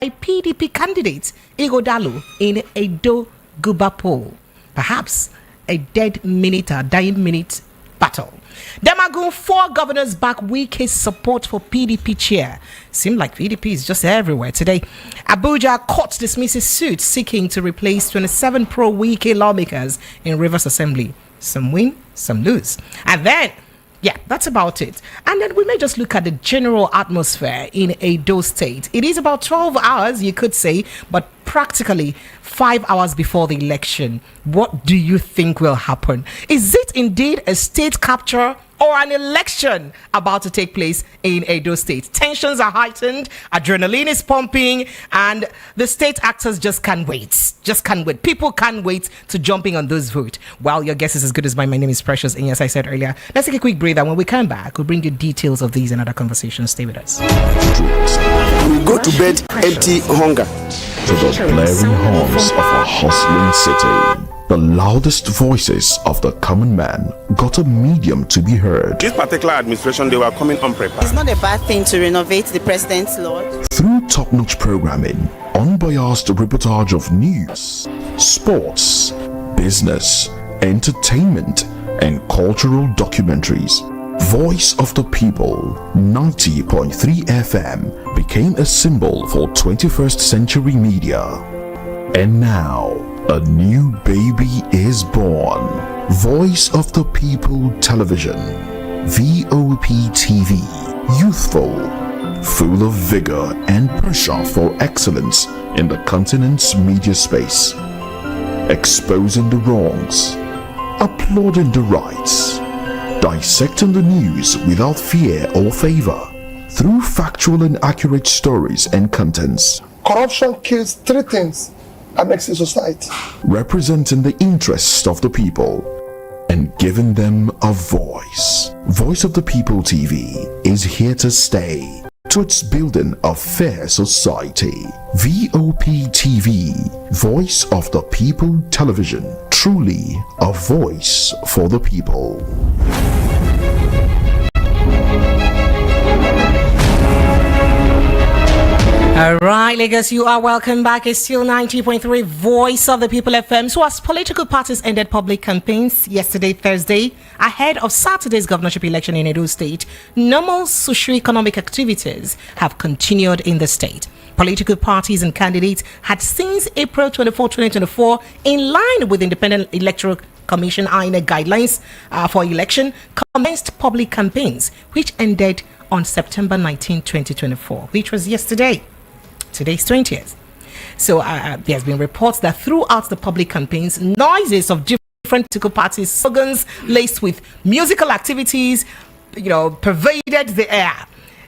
PDP candidate Ighodalo in a Guba poll. Perhaps a dying minute battle. Demagun, 4 governors back Wike's support for PDP chair. Seems like PDP is just everywhere today. Abuja court dismisses suit seeking to replace 27 pro-Wike lawmakers in Rivers Assembly. Some win, some lose. And then, yeah, that's about it. And then we may just look at the general atmosphere in Edo State. It is about 12 hours, you could say, but practically 5 hours before the election. What do you think will happen? Is it indeed a state capture or an election about to take place in Edo State? Tensions are heightened, adrenaline is pumping, and the state actors just can't wait. People can't wait to jumping on those votes. Well, your guess is as good as mine. My name is Precious, and as I said earlier, let's take a quick breather. When we come back, we'll bring you details of these and other conversations. Stay with us. We go to bed empty hunger. To the blaring horns of a hustling city, the loudest voices of the common man got a medium to be heard. This particular administration, they were coming unprepared. It's not a bad thing to renovate the president's lodge. Through top-notch programming, unbiased reportage of news, sports, business, entertainment, and cultural documentaries, Voice of the People 90.3 FM became a symbol for 21st century media. And now, a new baby is born. Voice of the People Television, VOP TV, youthful, full of vigor and pressure for excellence in the continent's media space, exposing the wrongs, applauding the rights, dissecting the news without fear or favor, through factual and accurate stories and contents. Corruption kills 3 things and makes a society. Representing the interests of the people and giving them a voice. Voice of the People TV is here to stay towards building a fair society. VOP TV, Voice of the People Television, truly a voice for the people. All right, Lagos, you are welcome back. It's still 90.3 Voice of the People FM. So as political parties ended public campaigns yesterday, Thursday, ahead of Saturday's governorship election in Edo State, normal socio-economic activities have continued in the state. Political parties and candidates had since April 24, 2024, in line with Independent Electoral Commission INEC guidelines for election, commenced public campaigns, which ended on September 19, 2024, which was yesterday. Today's 20th. So there's been reports that throughout the public campaigns, noises of different political parties, slogans laced with musical activities, pervaded the air.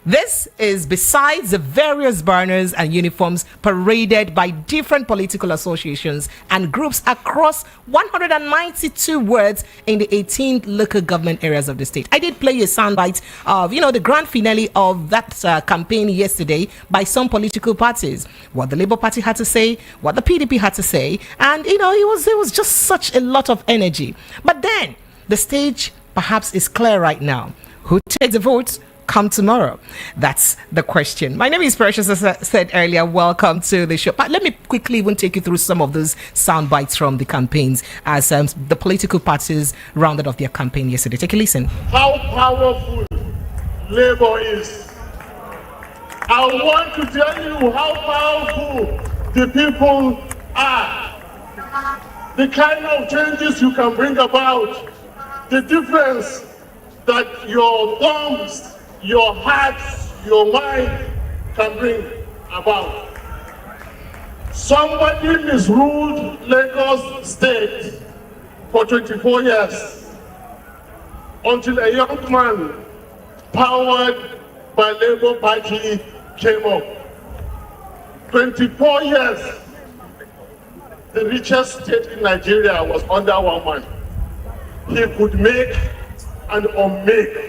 This is besides the various banners and uniforms paraded by different political associations and groups across 192 wards in the 18 local government areas of the state. I did play a soundbite of, the grand finale of that campaign yesterday by some political parties. What the Labour Party had to say, what the PDP had to say, and, it was just such a lot of energy. But then, the stage perhaps is clear right now. Who takes the votes? Come tomorrow? That's the question. My name is Precious, as I said earlier. Welcome to the show. But let me quickly even take you through some of those sound bites from the campaigns as the political parties rounded off their campaign yesterday. Take a listen. How powerful Labour is. I want to tell you how powerful the people are. The kind of changes you can bring about. The difference that your thumbs, your hearts, your mind can bring about. Somebody misruled Lagos State for 24 years until a young man powered by Labour Party came up. 24 years, the richest state in Nigeria was under one man. He could make and unmake.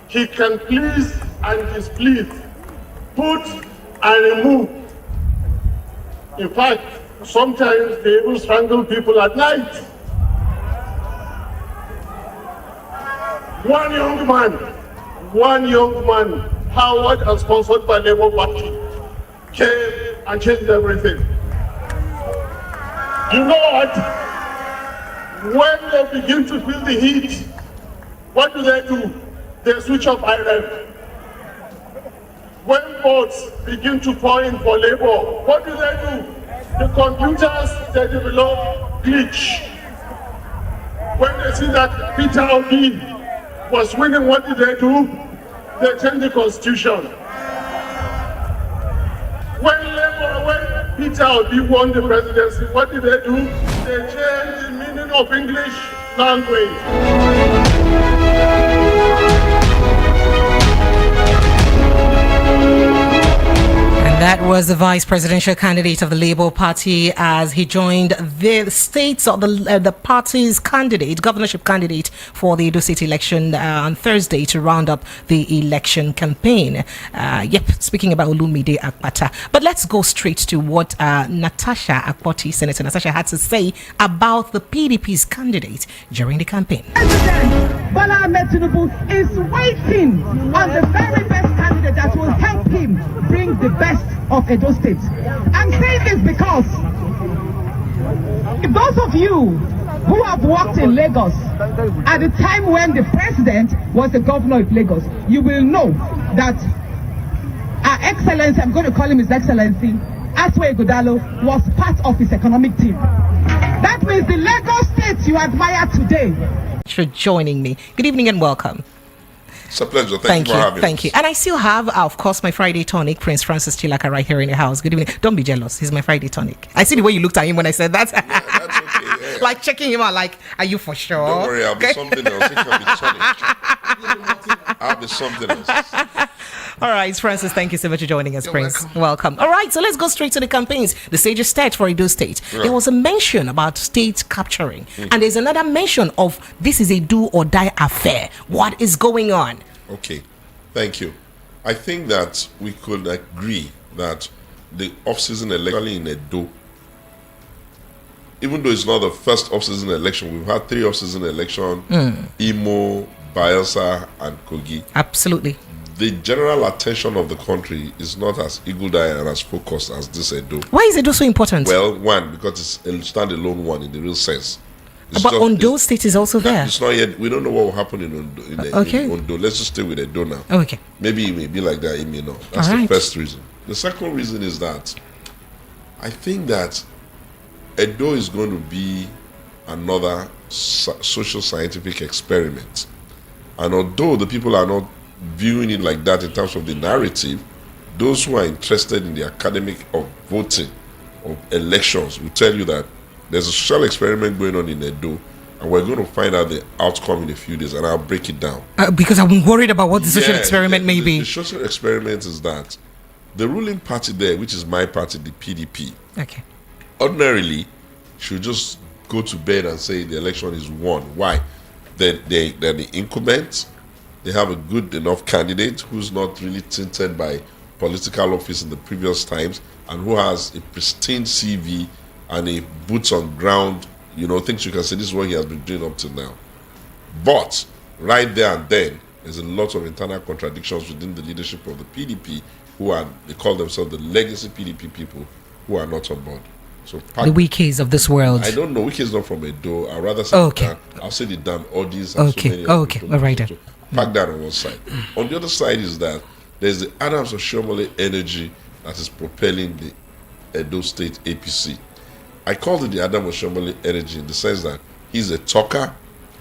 He can please and displease, put and remove. In fact, sometimes they even strangle people at night. One young man, powered and sponsored by Labour Party, came and changed everything. You know what? When they begin to feel the heat, what do? They switch off iron. When boats begin to pour in for labor, what do? The computers, they develop glitch. When they see that Peter Obi was winning, what did? They change the constitution. When Peter Obi won the presidency, what did? They changed the meaning of English language. That was the vice presidential candidate of the Labour Party as he joined the states of the party's candidate, governorship candidate for the Edo State election on Thursday to round up the election campaign. Speaking about Olumide Akpata. But let's go straight to what Natasha Akpoti, Senator Natasha, had to say about the PDP's candidate during the campaign. President Bola Ahmed Tinubu is waiting on the very best candidate that will help him bring the best of Edo State. I'm saying this because if those of you who have worked in Lagos at the time when the president was the governor of Lagos, you will know that Our Excellency, I'm going to call him His Excellency, Aswe Ighodalo, was part of his economic team. That means the Lagos State you admire today. For joining me. Good evening and welcome. It's a pleasure. Thank you for having Thank you. And I still have, of course, my Friday tonic, Prince Francis Chilaka, right here in the house. Good evening. Don't be jealous. He's my Friday tonic. I see the way you looked at him when I said that. Yeah, that's okay. Yeah. Like checking him out, like, are you for sure? Don't worry, I'll be something else. It can be tonic. I'll be something else. All right, Francis, thank you so much for joining us, Prince. Welcome. All right, so let's go straight to the campaigns. The stage is set for Edo State. Right. There was a mention about state capturing, and there's another mention of this is a do or die affair. What is going on? Okay, thank you. I think that we could agree that the off-season election in Edo, even though it's not the first off-season election, we've had 3 off-season elections, Imo, Bayelsa, and Kogi. Absolutely. The general attention of the country is not as eagle-eyed and as focused as this Edo. Why is Edo so important? Well, one, because it's a standalone one in the real sense. But Ondo State is also there. It's not yet. We don't know what will happen in Ondo. In Ondo. Let's just stay with Edo now. Okay. Maybe it may be like that. It may not. That's the first reason. The second reason is that I think that Edo is going to be another social scientific experiment. And although the people are not viewing it like that in terms of the narrative, those who are interested in the academic of voting, of elections, will tell you that there's a social experiment going on in Edo, and we're going to find out the outcome in a few days, and I'll break it down. Because I'm worried about what the social experiment may be. The social experiment is that the ruling party there, which is my party, the PDP, ordinarily should just go to bed and say the election is won. Why? They're the incumbents. They have a good enough candidate who's not really tainted by political office in the previous times, and who has a pristine CV and a boots on ground, things you can say this is what he has been doing up to now. But right there and then, there's a lot of internal contradictions within the leadership of the PDP, they call themselves the legacy PDP people, who are not on board. So the Wikis of this world. I don't know. Wiki is not from Edo. I'd rather say I'll say the damn Odis. And so many all right. So pack that on one side. On the other side is that there's the Adams Oshiomhole energy that is propelling the Edo State APC. I call it the Adams Oshiomhole energy in the sense that he's a talker,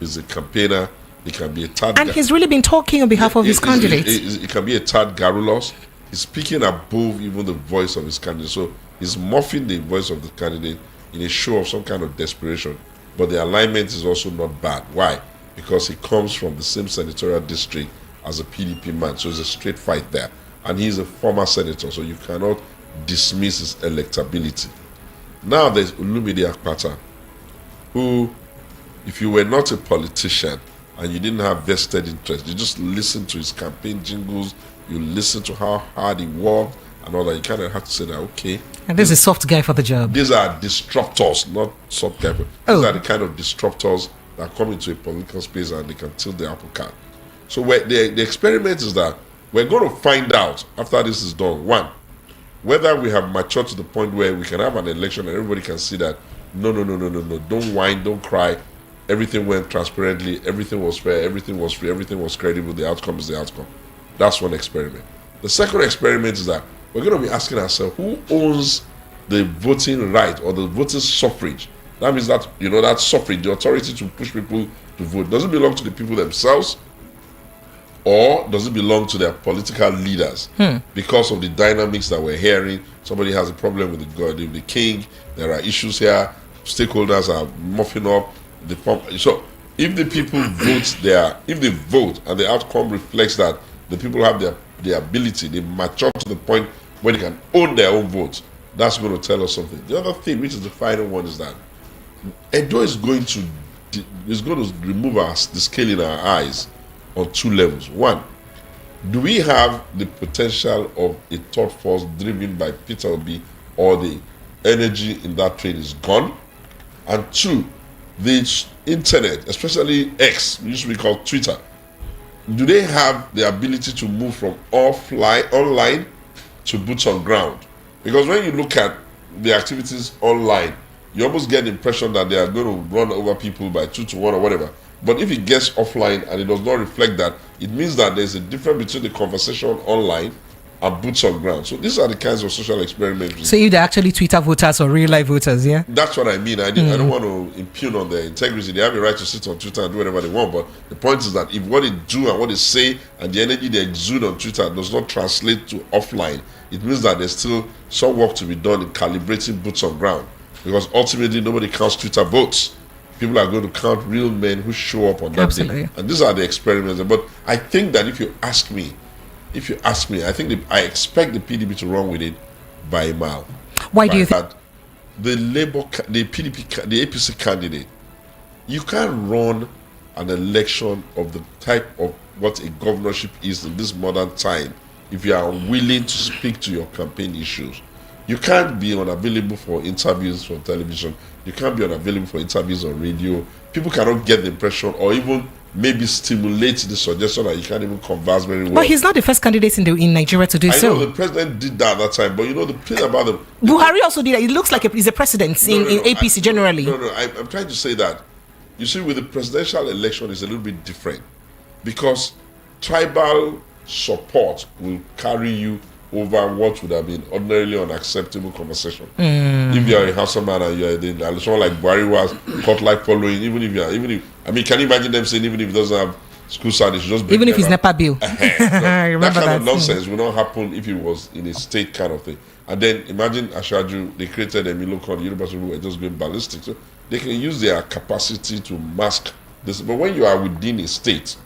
he's a campaigner, he can be a third. And he's really been talking on behalf of his candidates. He can be a third garrulous. He's speaking above even the voice of his candidate. So he's morphing the voice of the candidate in a show of some kind of desperation. But the alignment is also not bad. Why? Because he comes from the same senatorial district as a PDP man. So it's a straight fight there. And he's a former senator, so you cannot dismiss his electability. Now there's Olumide Akpata, who, if you were not a politician and you didn't have vested interest, you just listen to his campaign jingles, you listen to how hard he worked and all that, you kind of have to say that, okay. And this is a soft guy for the job. These are disruptors, not soft guy. These are the kind of disruptors that come into a political space and they can tilt the apple cart. So the experiment is that we're going to find out after this is done, one, whether we have matured to the point where we can have an election and everybody can see that, no, don't whine, don't cry. Everything went transparently, everything was fair, everything was free, everything was credible, the outcome is the outcome. That's one experiment. The second experiment is that we're going to be asking ourselves, who owns the voting right or the voting suffrage? That means that, that suffrage, the authority to push people to vote, does it belong to the people themselves, or does it belong to their political leaders? Because of the dynamics that we're hearing, somebody has a problem with the king, there are issues here, stakeholders are muffing up the pump. So if the people if they vote and the outcome reflects that the people have the ability, they mature to the point where they can own their own votes, that's going to tell us something. The other thing, which is the final one, is that Edo is going to remove the scale in our eyes on two levels. One, do we have the potential of a third force driven by Peter Obi, or the energy in that train is gone? And two, the internet, especially X, which we call Twitter, do they have the ability to move from online to boots on ground? Because when you look at the activities online, you almost get the impression that they are going to run over people by 2-1 or whatever. But if it gets offline and it does not reflect that, it means that there's a difference between the conversation online and boots on ground. So these are the kinds of social experiments. So if they're actually Twitter voters or real life voters, yeah? That's what I mean. I don't want to impugn on their integrity. They have a right to sit on Twitter and do whatever they want. But the point is that if what they do and what they say and the energy they exude on Twitter does not translate to offline, it means that there's still some work to be done in calibrating boots on ground. Because ultimately, nobody counts Twitter votes. People are going to count real men who show up on that day. And these are the experiments. But I think that if you ask me, I expect the PDP to run with it by a mile. Why do you think? The PDP, the APC candidate, you can't run an election of the type of what a governorship is in this modern time if you are unwilling to speak to your campaign issues. You can't be unavailable for interviews from television. You can't be unavailable for interviews on radio. People cannot get the impression or even maybe stimulate the suggestion that you can't even converse very well. But he's not the first candidate in Nigeria to do so. I know the president did that at that time, but the thing about the Buhari also did that. It looks like he's a precedent in APC generally. I'm trying to say that, you see, with the presidential election, it's a little bit different because tribal support will carry you over what would have been ordinarily unacceptable conversation. If you are a Hausa man and you are someone like Buhari was caught like following, can you imagine them saying even if it doesn't have school start, it should just be even if it's NEPA bill. That kind of nonsense will not happen if it was in a state kind of thing. And then imagine Ashaju, they created a Milocon, the university who were just going ballistic. So they can use their capacity to mask this. But when you are within a state,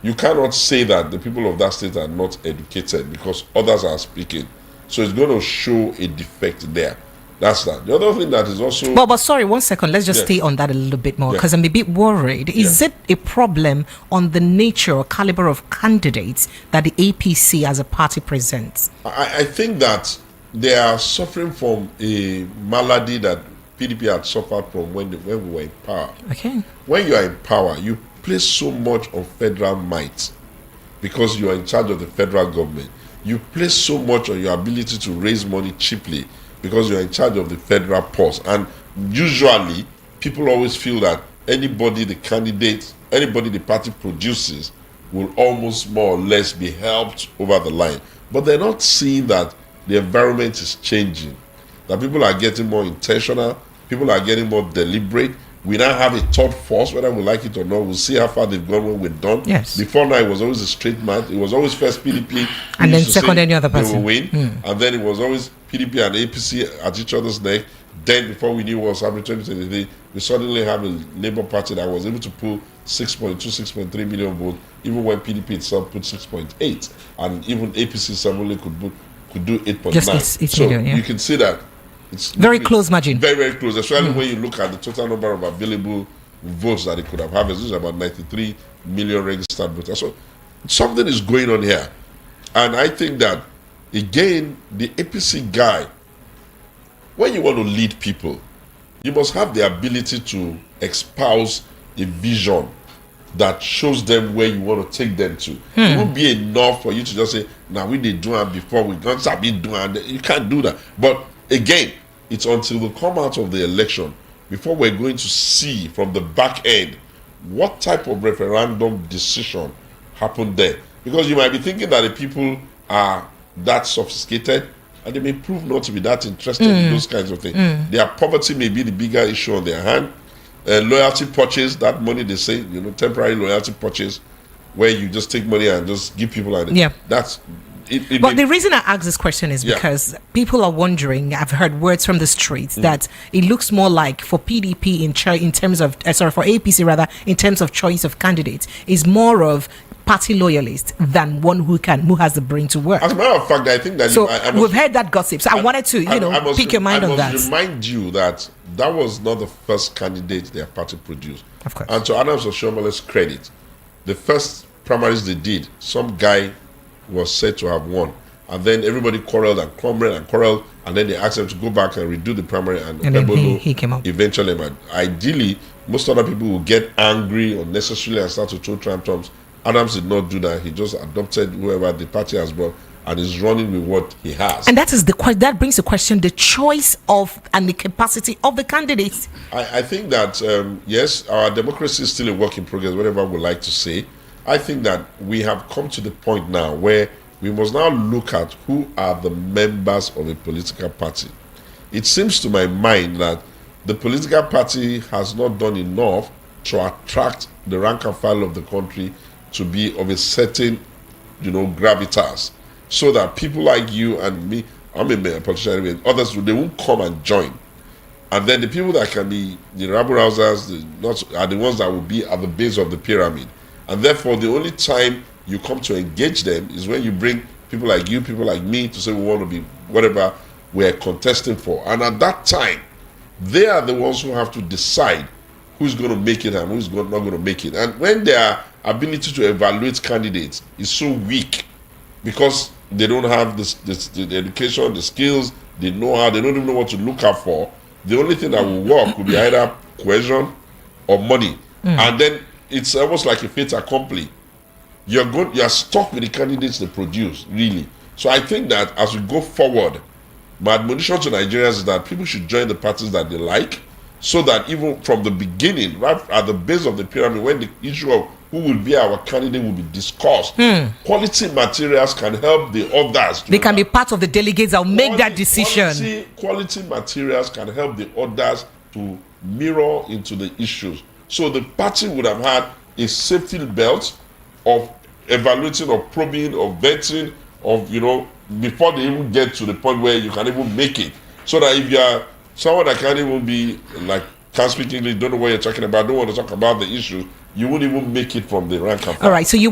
you cannot say that the people of that state are not educated because others are speaking. So it's going to show a defect there. That's that. The other thing that is also... But sorry, 1 second. Let's just stay on that a little bit more because I'm a bit worried. Is it a problem on the nature or caliber of candidates that the APC as a party presents? I think that they are suffering from a malady that PDP had suffered from when we were in power. Okay. When you are in power, you place so much on federal might because you are in charge of the federal government. You place so much on your ability to raise money cheaply because you are in charge of the federal purse. And usually, people always feel that anybody the party produces will almost more or less be helped over the line. But they're not seeing that the environment is changing, that people are getting more intentional, people are getting more deliberate. We now have a third force, whether we like it or not. We'll see how far they've gone when we're done. Yes. Before now, it was always a straight match. It was always first PDP. And then second any other person. They will win. And then it was always PDP and APC at each other's neck. Then, before we knew what was happening in 2023, we suddenly have a Labour Party that was able to pull 6.2, 6.3 million votes, even when PDP itself put 6.8. And even APC suddenly could do 8.9. Just 8 million, you can see that. It's very close margin. Very, very close, especially when you look at the total number of available votes that it could have harvested. This is about 93 million registered voters. So something is going on here. And I think that, again, the APC guy, when you want to lead people, you must have the ability to espouse a vision that shows them where you want to take them to. It won't be enough for you to just say, now we did do it before, we don't start doing it. You can't do that. But again, it's until we come out of the election before we're going to see from the back end what type of referendum decision happened there. Because you might be thinking that the people are that sophisticated, and they may prove not to be that interested in those kinds of things. Their poverty may be the bigger issue on their hand. Loyalty purchase, that money they say, temporary loyalty purchase, where you just take money and just give people like that. That's it. But the reason I ask this question is because people are wondering. I've heard words from the streets that it looks more like for PDP in terms of for APC rather, in terms of choice of candidates, is more of party loyalist than one who has the brain to work. As a matter of fact, I think that we've heard that gossip. So I wanted to pick your mind on that. I must remind you that was not the first candidate their party produced. Of course. And to Adams Oshiomholi's credit, the first primaries they did, some guy was said to have won, and then everybody quarreled, and then they asked him to go back and redo the primary, and then he came up. Eventually, but ideally, most other people will get angry unnecessarily and start to throw tantrums. Adams did not do that. He just adopted whoever the party has brought and is running with what he has. And that brings the question: the choice of and the capacity of the candidates. I think that yes, our democracy is still a work in progress. Whatever we like to say, I think that we have come to the point now where we must now look at who are the members of a political party. It seems to my mind that the political party has not done enough to attract the rank and file of the country to be of a certain, gravitas, so that people like you and me, I'm a politician, and others, they won't come and join. And then the people that can be the rabble-rousers are the ones that will be at the base of the pyramid. And therefore, the only time you come to engage them is when you bring people like you, people like me, to say we want to be whatever we're contesting for. And at that time, they are the ones who have to decide who's going to make it and who's not going to make it. And when their ability to evaluate candidates is so weak because they don't have the education, the skills, they don't even know what to look out for, the only thing that will work would be either cohesion or money. And then it's almost like a fait accompli. You're stuck with the candidates they produce, really. So I think that as we go forward, my admonition to Nigerians is that people should join the parties that they like, so that even from the beginning, right at the base of the pyramid, when the issue of who will be our candidate will be discussed, quality materials can help the others. They can be part of the delegates that will make that decision. Quality materials can help the others to mirror into the issues. So the party would have had a safety belt of evaluating, of probing, of vetting, of, before they even get to the point where you can even make it. So that if you are someone that can't even be, can't speak English, don't know what you're talking about, don't want to talk about the issue, you won't even make it from the rank and file. All right, so you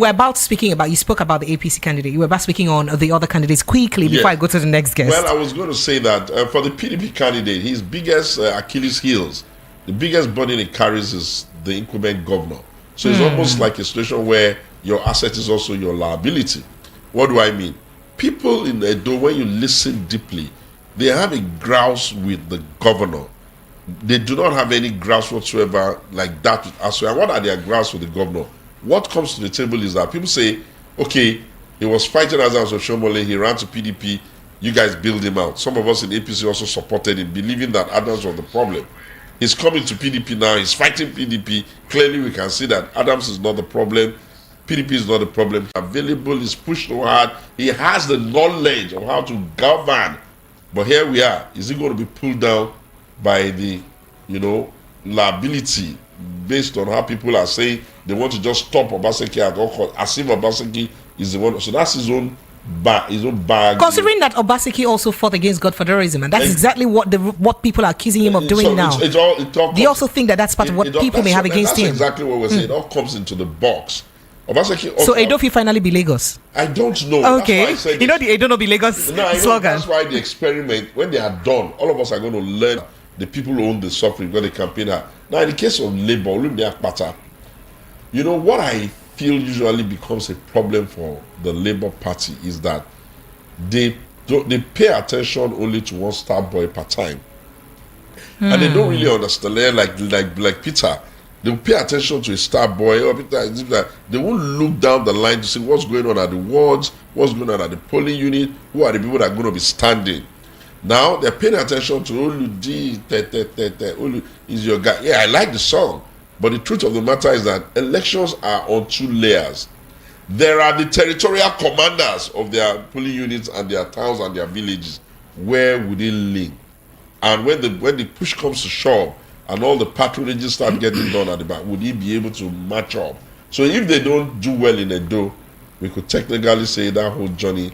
spoke about the APC candidate. You were about speaking on the other candidates quickly before I go to the next guest. Well, I was going to say that for the PDP candidate, his biggest Achilles heels, the biggest burden he carries is the incumbent governor. So it's almost like a situation where your asset is also your liability. What do I mean? People in Edo, when you listen deeply, they have a grouse with the governor. They do not have any grouse whatsoever like that with Asue. And what are their grouse with the governor? What comes to the table is that people say, okay, he was fighting Adams Oshiomholi, he ran to PDP, you guys build him out. Some of us in APC also supported him, believing that Adams was the problem. He's coming to PDP now, he's fighting PDP. Clearly we can see that Adams is not the problem. PDP is not the problem. Available, he's pushed so hard. He has the knowledge of how to govern. But here we are. Is he going to be pulled down by the, liability based on how people are saying they want to just stop Obaseki at all costs, as if Obaseki is the one. So that's his own bag. Considering that Obaseki also fought against Godfatherism, and that's exactly what people are accusing him of doing now. They also think that that's part of what people may have against him. That's exactly what we're saying. It all comes into the box. Obaseki. So Edo will finally be Lagos? I don't know. Okay. The Edo no be Lagos slogan. That's why the experiment, when they are done, all of us are going to learn the people who own the suffering when they campaign her. Now, in the case of Labour, what I feel usually becomes a problem for the Labour Party is that they pay attention only to one star boy per time. And they don't really understand, like Peter, They will pay attention to a star boy or that. They won't look down the line to see what's going on at the wards, what's going on at the polling unit, who are the people that are going to be standing. Now they're paying attention to Olu is your guy. Yeah, I like the song, but the truth of the matter is that elections are on two layers. There are the territorial commanders of their polling units and their towns and their villages. Where would they link? And when the push comes to shove and all the patronages start getting done at the back, would he be able to match up? So if they don't do well in Edo, we could technically say that whole journey,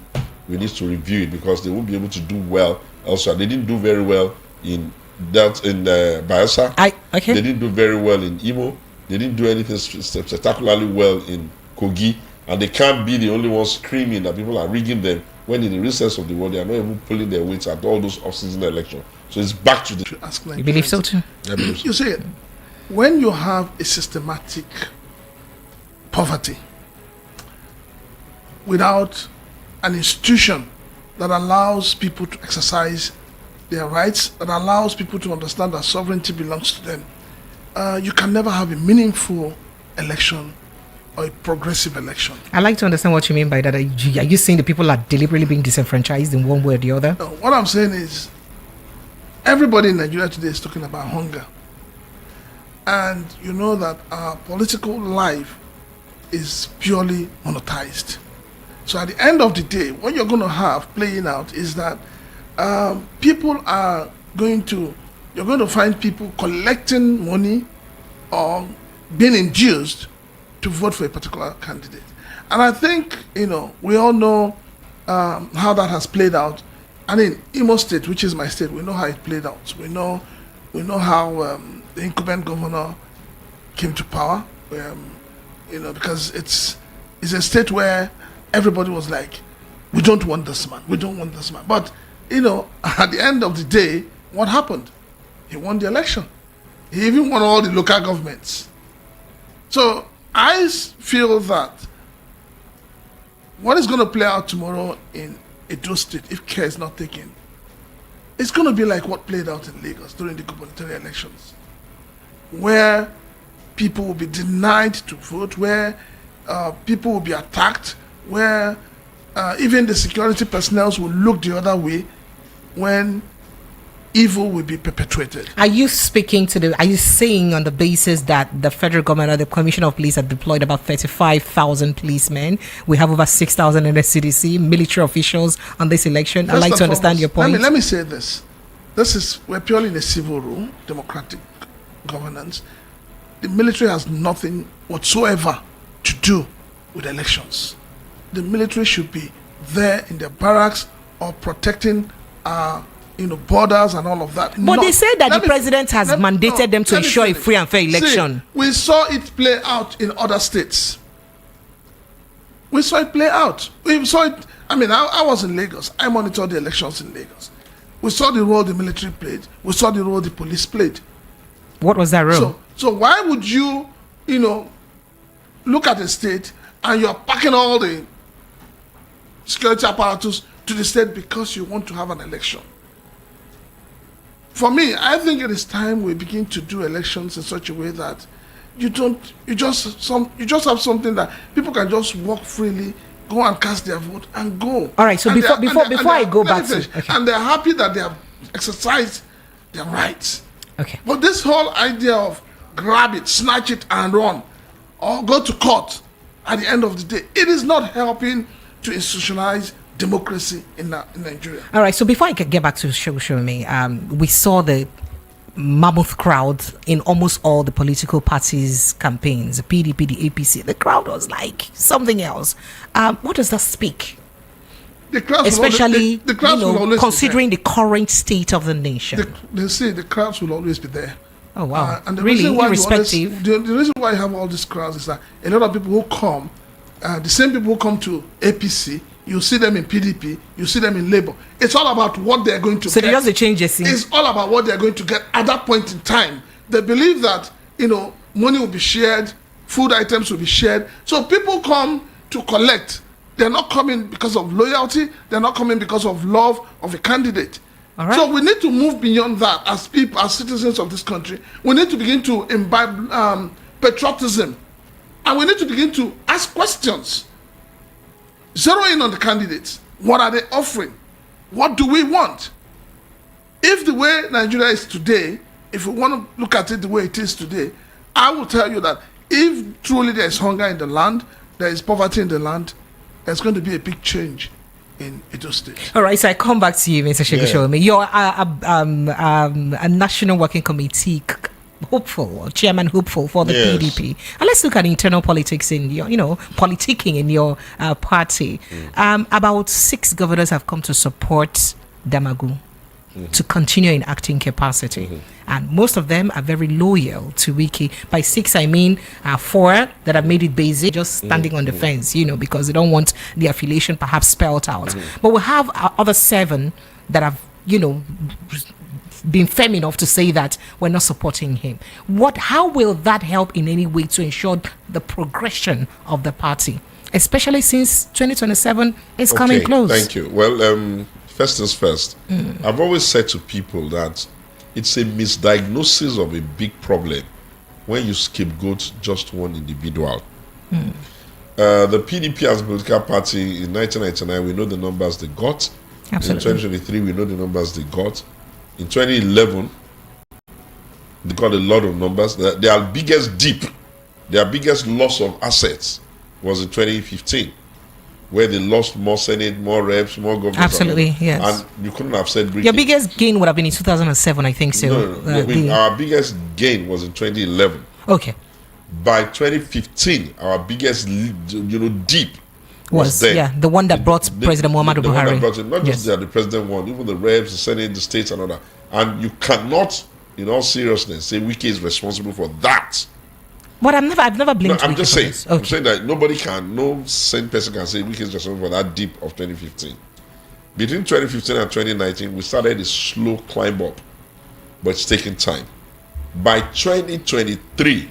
we need to review it because they won't be able to do well elsewhere. They didn't do very well in Bayelsa. They didn't do very well in Imo. They didn't do anything spectacularly well in Kogi. And they can't be the only ones screaming that people are rigging them when in the recess of the world they are not even pulling their weights at all those off-season elections. So it's back to the... You believe so too? I believe so. You see, when you have a systematic poverty without an institution that allows people to exercise their rights, that allows people to understand that sovereignty belongs to them, you can never have a meaningful election or a progressive election. I'd like to understand what you mean by that. Are you saying the people are deliberately being disenfranchised in one way or the other? No, what I'm saying is everybody in Nigeria today is talking about hunger. And you know that our political life is purely monetized. So at the end of the day, what you're going to have playing out is that you're going to find people collecting money or being induced to vote for a particular candidate. And I think, we all know how that has played out. And in Imo State, which is my state, we know how it played out. We know how the incumbent governor came to power, because it's a state where everybody was like, we don't want this man, we don't want this man. But, at the end of the day, what happened? He won the election. He even won all the local governments. So I feel that what is going to play out tomorrow in Edo State, if care is not taken, it's going to be like what played out in Lagos during the gubernatorial elections, where people will be denied to vote, where people will be attacked, where even the security personnel will look the other way when evil will be perpetuated. Are you saying on the basis that the federal government or the Commissioner of Police have deployed about 35,000 policemen? We have over 6,000 in the CDC, military officials on this election. I'd like to understand your point. Let me say this. We're purely in a civil rule, democratic governance. The military has nothing whatsoever to do with elections. The military should be there in their barracks or protecting borders and all of that. But they say that the president has mandated them to ensure a free and fair election. See, we saw it play out in other states. We saw it play out. We saw it. I was in Lagos. I monitored the elections in Lagos. We saw the role the military played. We saw the role the police played. What was that role? So why would you, look at a state and you're packing all the security apparatus to the state because you want to have an election? For me, I think it is time we begin to do elections in such a way that you just have something that people can just walk freely, go and cast their vote and go. All right. So before I go back to, okay. And they're happy that they have exercised their rights. Okay. But this whole idea of grab it, snatch it, and run, or go to court, at the end of the day, it is not helping to institutionalize democracy in Nigeria. All right, so before I get back to show me, we saw the mammoth crowd in almost all the political parties' campaigns, the PDP, the APC. The crowd was like something else. What does that speak? Especially considering the current state of the nation. They say the crowds will always be there. Oh, wow. And the really reason why irrespective. The reason why you have all these crowds is that a lot of people who come, the same people who come to APC, you see them in PDP, you see them in Labour. It's all about what they're going to get. So they just change the scene. It's all about what they're going to get at that point in time. They believe that, money will be shared, food items will be shared. So people come to collect. They're not coming because of loyalty. They're not coming because of love of a candidate. All right. So we need to move beyond that as people, as citizens of this country. We need to begin to imbibe patriotism. And we need to begin to ask questions. Zero in on the candidates. What are they offering? What do we want? If the way Nigeria is today, if we want to look at it the way it is today, I will tell you that if truly there is hunger in the land, there is poverty in the land, there's going to be a big change in Edo State. All right, so I come back to you, Mr. Shegun. You're a National Working Committee hopeful, or chairman hopeful for the PDP. And let's look at internal politics in your, politicking in your party. About 6 governors have come to support Damagu to continue in acting capacity. And most of them are very loyal to Wiki. By 6, I mean 4 that have made it basic, just standing on the fence, because they don't want the affiliation perhaps spelled out. But we have other 7 that have, been firm enough to say that we're not supporting him. How will that help in any way to ensure the progression of the party, especially since 2027 is coming close? Thank you. Well, first things first, I've always said to people that it's a misdiagnosis of a big problem when you scapegoat just one individual. The PDP as a political party in 1999, we know the numbers they got. Absolutely. In 2023, we know the numbers they got. In 2011, they got a lot of numbers. Their biggest dip, their biggest loss of assets was in 2015, where they lost more Senate, more reps, more governors. Absolutely, yes. And you couldn't have said briefly. Your biggest gain would have been in 2007, I think so. No. Our biggest gain was in 2011. Okay. By 2015, our biggest, dip was the one that brought President Muhammadu Buhari. The one that brought it, not just that the president won, even the reps, the Senate, the states, and all that. And you cannot, in all seriousness, say Wike is responsible for that. But I've never blamed. I'm just saying. Okay. I'm saying that no sane person can say Wike is responsible for that dip of 2015. Between 2015 and 2019, we started a slow climb up, but it's taking time. By 2023,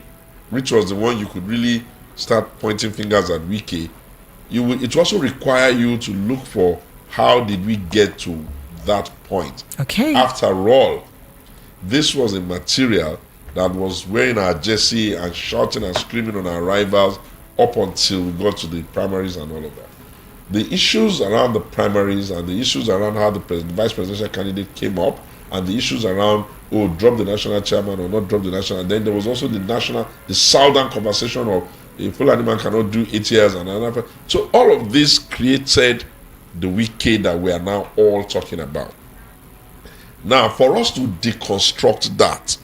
which was the one you could really start pointing fingers at Wike, it also require you to look for how did we get to that point. Okay. After all, this was a material that was wearing our jersey and shouting and screaming on our rivals up until we got to the primaries and all of that. The issues around the primaries and the issues around how the vice presidential candidate came up and the issues around, drop the national chairman or not drop the national. And then there was also the southern conversation of a Fulani man cannot do 8 years and another. So all of this created the Wike that we are now all talking about. Now, for us to deconstruct that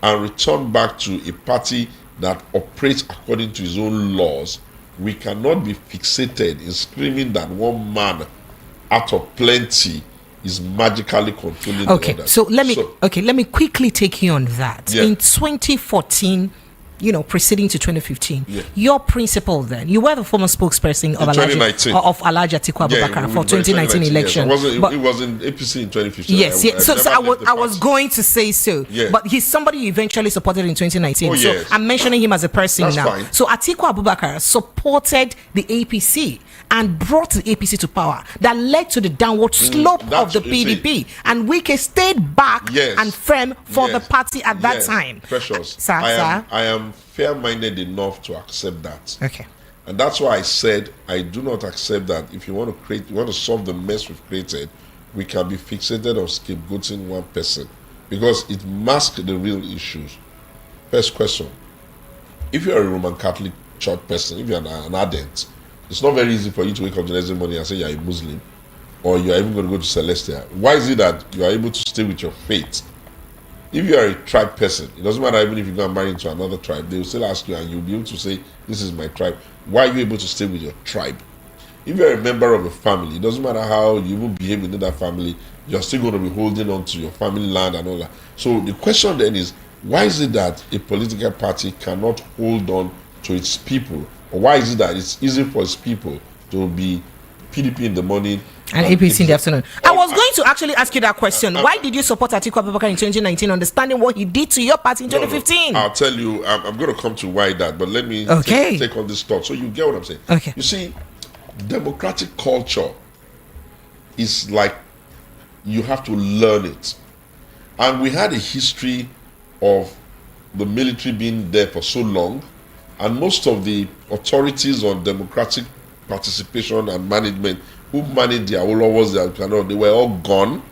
and return back to a party that operates according to its own laws, we cannot be fixated in screaming that one man out of plenty is magically controlling the others. So let me quickly take you on that. In 2014, preceding to 2015, your principal then, you were the former spokesperson of Alhaji Atiku Abubakar for 2019 election. Yes. It was in APC in 2015. Yes, So I was going to say so. Yeah. But he's somebody you eventually supported in 2019. So I'm mentioning him as a person now. Fine. So Atiku Abubakar supported the APC and brought the APC to power. That led to the downward slope of the PDP. And Wike stayed back and firm for the party at that time. Precious. I am fair-minded enough to accept that. Okay. And that's why I said I do not accept that if you want to solve the mess we've created, we can be fixated on scapegoating one person because it masks the real issues. First question. If you're a Roman Catholic church person, if you're an ardent, it's not very easy for you to wake up the next morning and say you're a Muslim or you're even going to go to Celestia. Why is it that you are able to stay with your faith? If you are a tribe person, it doesn't matter even if you go and marry into another tribe, they will still ask you and you'll be able to say, this is my tribe. Why are you able to stay with your tribe? If you're a member of a family, it doesn't matter how you will behave within that family, you're still going to be holding on to your family land and all that. So the question then is, why is it that a political party cannot hold on to its people? Or why is it that it's easy for its people to be PDP in the morning and APC in the afternoon? I was going to actually ask you that question. Why did you support Atiku Abubakar in 2019, understanding what he did to your party in 2015? I'll tell you, I'm going to come to why that, but let me take on this thought so you get what I'm saying. Okay. You see, democratic culture is like you have to learn it. And we had a history of the military being there for so long, and most of the authorities on democratic participation and management who managed the Awolowos, they were all gone.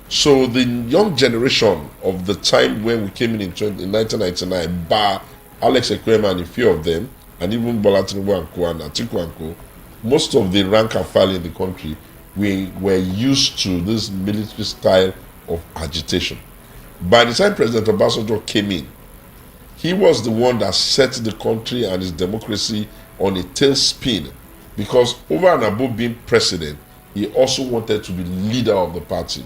So the young generation of the time when we came in 1999, bar Alex Ekwema and a few of them, and even Bola Tinubu and Atiku and Co, most of the rank and file in the country, we were used to this military style of agitation. By the time President Obasanjo came in, he was the one that set the country and its democracy on a tailspin, because over and above being president, he also wanted to be leader of the party.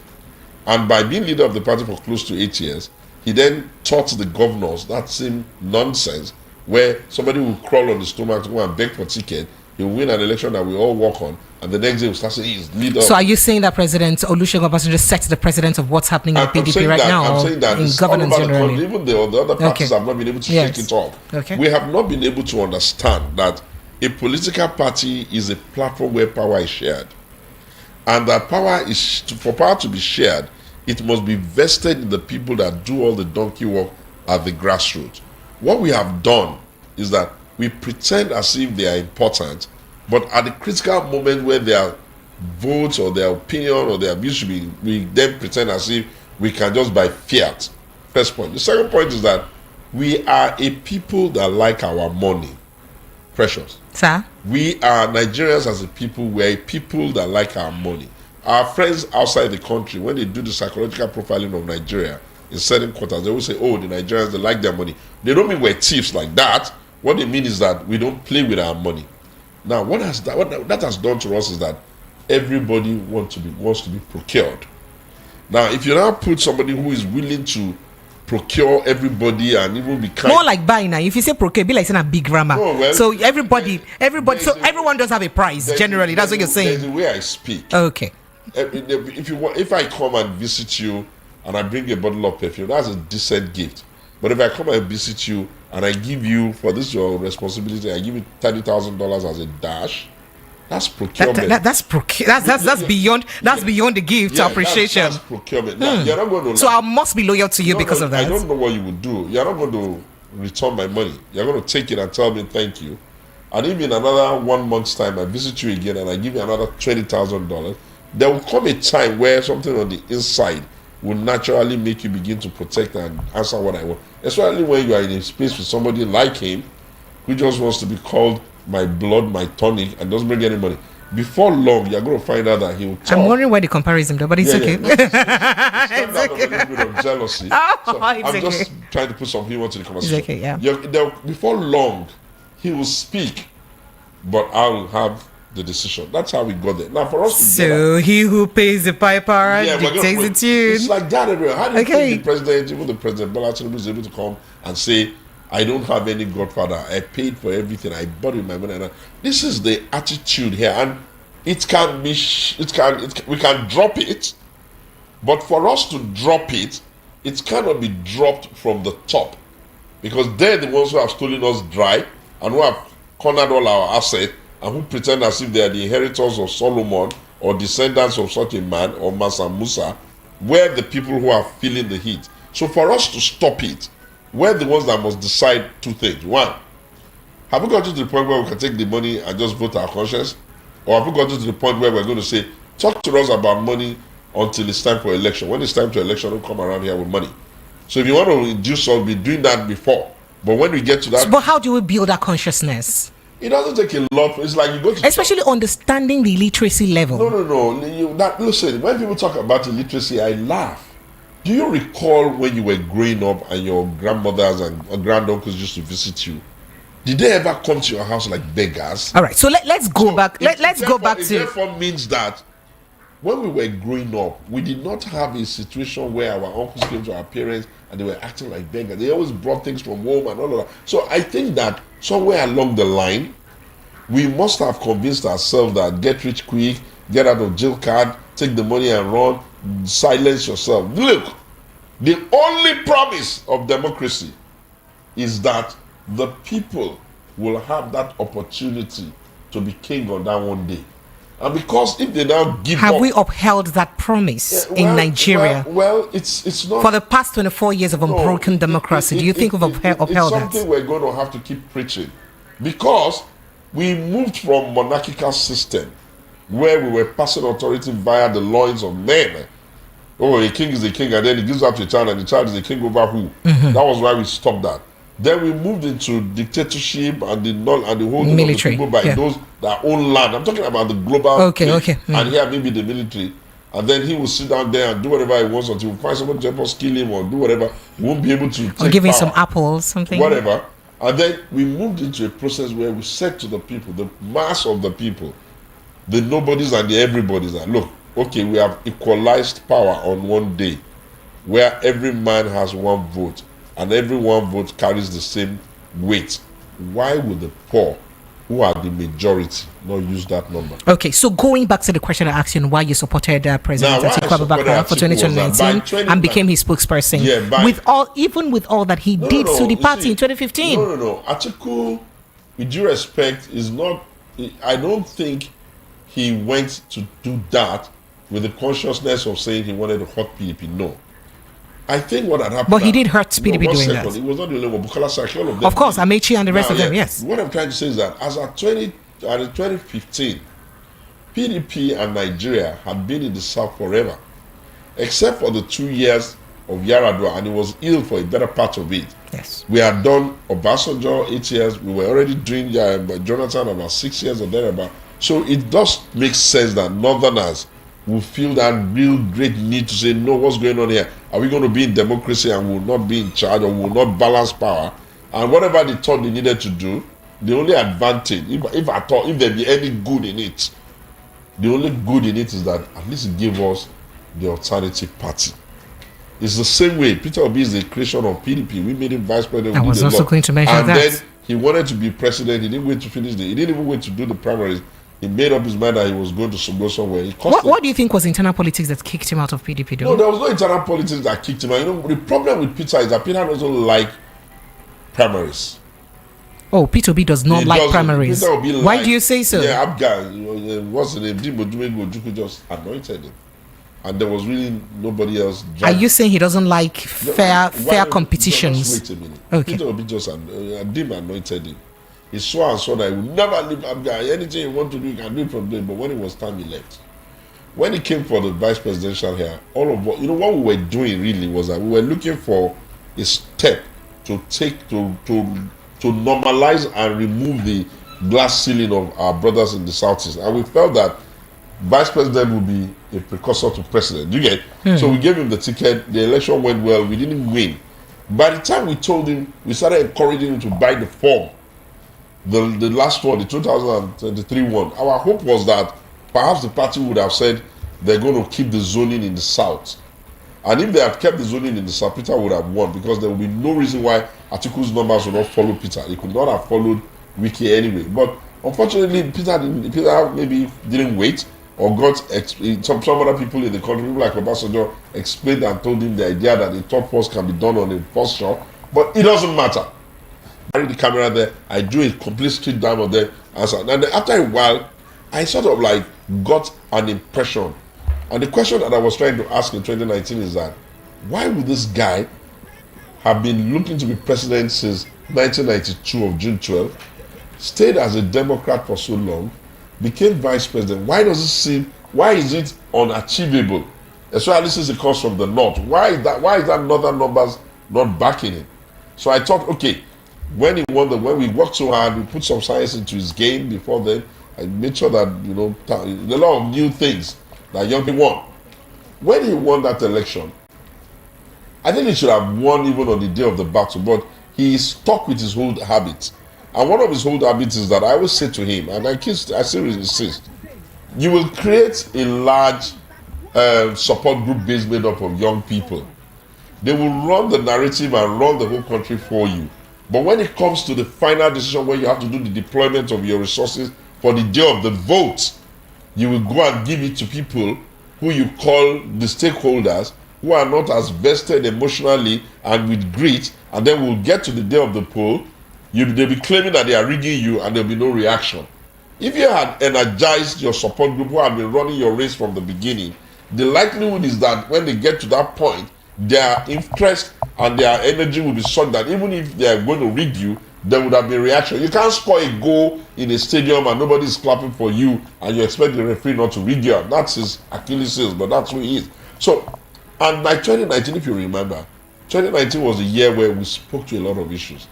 And by being leader of the party for close to 8 years, he then taught the governors that same nonsense where somebody will crawl on the stomach to go and beg for ticket, he'll win an election that we all work on, and the next day we'll start saying he's leader. So are you saying that President Olusegun Obasanjo sets the precedent of what's happening in PDP right now? I'm saying that in governance generally? Even the other parties have not been able to shake it off. Okay. We have not been able to understand that a political party is a platform where power is shared. And that for power to be shared, it must be vested in the people that do all the donkey work at the grassroots. What we have done is that we pretend as if they are important, but at the critical moment where their votes or their opinion or their views should be, we then pretend as if we can just buy fiat. First point. The second point is that we are a people that like our money. Precious. Sir? We are Nigerians as a people, we are a people that like our money. Our friends outside the country, when they do the psychological profiling of Nigeria in certain quarters, they always say, oh, the Nigerians, they like their money. They don't mean we're thieves like that. What they mean is that we don't play with our money. Now, what that has done to us is that everybody wants to be procured. Now, if you now put somebody who is willing to procure everybody and even be kind, more like buying now. If you say procure, be like saying a big grammar. No, well, so everybody, so everyone does have a price. Generally, that's what you're saying. There's the way I speak. Okay. If I come and visit you and I bring a bottle of perfume, that's a decent gift. But if I come and visit you and I give you, for this your responsibility, I give you $30,000 as a dash, that's procurement. That's beyond the gift appreciation. That's procurement. Now, you're not going to. So I must be loyal to you because of that. I don't know what you would do. You're not going to return my money. You're going to take it and tell me thank you. And if in another 1 month's time I visit you again and I give you another $20,000, there will come a time where something on the inside will naturally make you begin to protect and answer what I want. Especially when you are in a space with somebody like him who just wants to be called my blood, my tonic, and doesn't bring any money. Before long, you're going to find out that he will talk. I'm wondering why the comparison, though, but it's okay. It's okay. A little bit of jealousy. So I'm just trying to put some humor to the conversation. It's okay, yeah. Before long, he will speak, but I will have the decision. That's how we got there. Now, for us to so he who pays the piper dictates the tune. It's like that everywhere. How do you think the president, even the president, Bola Tinubu, is able to come and say, I don't have any godfather. I paid for everything. I bought it with my money. This is the attitude here, and it can be. We can drop it, but for us to drop it, it cannot be dropped from the top, because they're the ones who have stolen us dry and who have cornered all our assets and who pretend as if they are the inheritors of Solomon or descendants of such a man or Mansa Musa. We're the people who are feeling the heat. So for us to stop it, we're the ones that must decide two things. One, have we gotten to the point where we can take the money and just vote our conscience? Or have we gotten to the point where we're going to say, talk to us about money until it's time for election. When it's time to election, don't come around here with money. So if you want to induce us, be doing that before. But when we get to that... But how do we build that consciousness? It doesn't take a lot. It's like you go to... Especially understanding the literacy level. No. Listen, when people talk about illiteracy, I laugh. Do you recall when you were growing up and your grandmothers and granduncles used to visit you? Did they ever come to your house like beggars? All right, so let's go back. Let's go back to... It therefore means that when we were growing up, we did not have a situation where our uncles came to our parents and they were acting like beggars. They always brought things from home and all of that. So I think that somewhere along the line, we must have convinced ourselves that get rich quick, get out of jail card, take the money and run, silence yourself. Look, the only promise of democracy is that the people will have that opportunity to be king on that one day. And because if they now give have up, we upheld that promise in Nigeria? Well, it's not. For the past 24 years of unbroken democracy, do you think we've upheld it's that? something we're going to have to keep preaching. Because we moved from monarchical system where we were passing authority via the loins of men. Oh, a king is a king, and then he gives up to a child, and the child is a king over who? That was why we stopped that. Then we moved into dictatorship and the whole military, of the people by those that own land. I'm talking about the global. Okay. And here maybe the military. And then he will sit down there and do whatever he wants until we find someone to help us kill him or do whatever. We won't be able to take or give him power, some apples, something. whatever. And then we moved into a process where we said to the people, the mass of the people, the nobodies and the everybodies, that look, okay, we have equalized power on one day where every man has one vote and every one vote carries the same weight. Why would the poor, who are the majority, not use that number? Okay, so going back to the question I asked you, why you supported President Atiku Abubakar for 2019 and became his spokesperson, even with all that he did to the party in 2015. No. Atiku, with due respect, is not. I don't think he went to do that with the consciousness of saying he wanted to hurt PDP. No. I think what had happened. But he did hurt PDP doing that. It was not the only one. Bukola Saraki, all of them. Of course, Amechi and the rest of them, yes. What I'm trying to say is that as at 2015, PDP and Nigeria had been in the South forever, except for the 2 years of Yaradua, and he was ill for a better part of it. Yes. We had done Obasanjo 8 years. We were already doing Jonathan about 6 years or thereabout. So it does make sense that Northerners will feel that real great need to say, no, what's going on here? Are we going to be in democracy and will not be in charge or will not balance power? And whatever they thought they needed to do, the only advantage, if there be any good in it, the only good in it is that at least it gave us the alternative party. It's the same way. Peter Obi is the creation of PDP. We made him vice president. I was also going to mention that. And then he wanted to be president. He didn't wait to finish he didn't even wait to do the primaries. He made up his mind that he was going to go somewhere. What do you think was internal politics that kicked him out of PDP, though? No, there was no internal politics that kicked him out. You know, the problem with Peter is that Peter doesn't like primaries. Peter Obi does not like primaries. Peter Obi Why do you say so? Yeah, Abga, what's the name? Dimo Juku just anointed him. And there was really nobody else. Are you saying he doesn't like fair competitions? Just wait a minute. Okay. Peter Obi just Dim anointed him. He swore and swore that he would never leave Abga. Anything he want to do, he can do it from there. But when it was time, he left. When he came for the vice presidential here, what we were doing really was that we were looking for a step to take to normalize and remove the glass ceiling of our brothers in the Southeast. And we felt that vice president would be a precursor to president. You get? So we gave him the ticket. The election went well. We didn't win. By the time we told him, we started encouraging him to buy the form. The last one, the 2023 one. Our hope was that perhaps the party would have said they're going to keep the zoning in the South. And if they had kept the zoning in the South, Peter would have won, because there would be no reason why Atiku's numbers would not follow Peter. He could not have followed Wiki anyway. But unfortunately, Peter maybe didn't wait, or got some other people in the country, people like Obasanjo, explained and told him the idea that the top force can be done on a first shot. But it doesn't matter. I carried the camera there. I drew a complete street down on there. And then after a while, I sort of like got an impression. And the question that I was trying to ask in 2019 is that, why would this guy have been looking to be president since 1992 of June 12, stayed as a Democrat for so long, became vice president? Why is it unachievable? Especially since it comes from the north. Why is that northern numbers not backing him? So I thought, okay, when we worked so hard, we put some science into his game before then, I made sure that, a lot of new things that young people won. When he won that election, I think he should have won even on the day of the battle, but he is stuck with his old habits. And one of his old habits is that I always say to him, and I still insist, you will create a large support group base made up of young people. They will run the narrative and run the whole country for you. But when it comes to the final decision where you have to do the deployment of your resources for the day of the vote, you will go and give it to people who you call the stakeholders, who are not as vested emotionally and with grit, and then we'll get to the day of the poll, they'll be claiming that they are rigging you and there'll be no reaction. If you had energized your support group who had been running your race from the beginning, the likelihood is that when they get to that point, their interest and their energy will be such that even if they are going to rig you, there would have been reaction. You can't score a goal in a stadium and nobody is clapping for you and you expect the referee not to rig you out. That's his Achilles heel, but that's who he is. So, and by 2019, if you remember, 2019 was a year where we spoke to a lot of issues.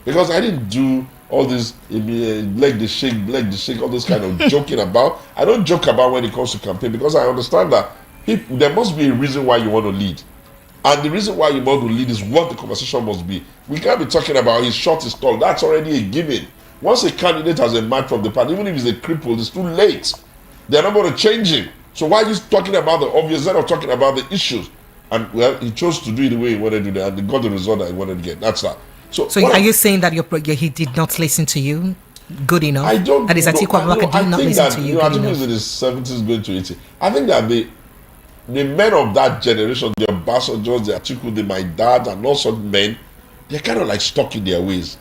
Because I didn't do all this leg the shake, all this kind of joking about. I don't joke about when it comes to campaign because I understand that there must be a reason why you want to lead. And the reason why you want to lead is what the conversation must be. We can't be talking about his shot is tall. That's already a given. Once a candidate has a match from the party, even if he's a cripple, it's too late. They're not going to change him. So why are you talking about the obvious instead of talking about the issues? And well, he chose to do it the way he wanted to do it, and he got the result that he wanted to get. That's that. So are you saying that he did not listen to you good enough? I don't that is Atiku Abubakar did not listen to you good enough? He's in his 70s going to 80. I think that the men of that generation, the ambassadors, the Atiku, my dad, and all sorts of men, they're kind of like stuck in their ways.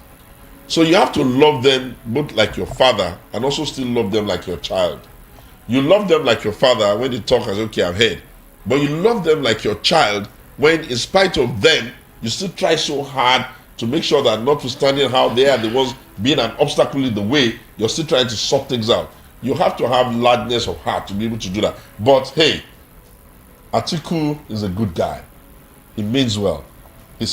So you have to love them both like your father and also still love them like your child. You love them like your father when they talk as okay, I've heard. But you love them like your child when, in spite of them, you still try so hard to make sure that notwithstanding how they are the ones being an obstacle in the way, you're still trying to sort things out. You have to have largeness of heart to be able to do that. But hey, Atiku is a good guy. He means well. The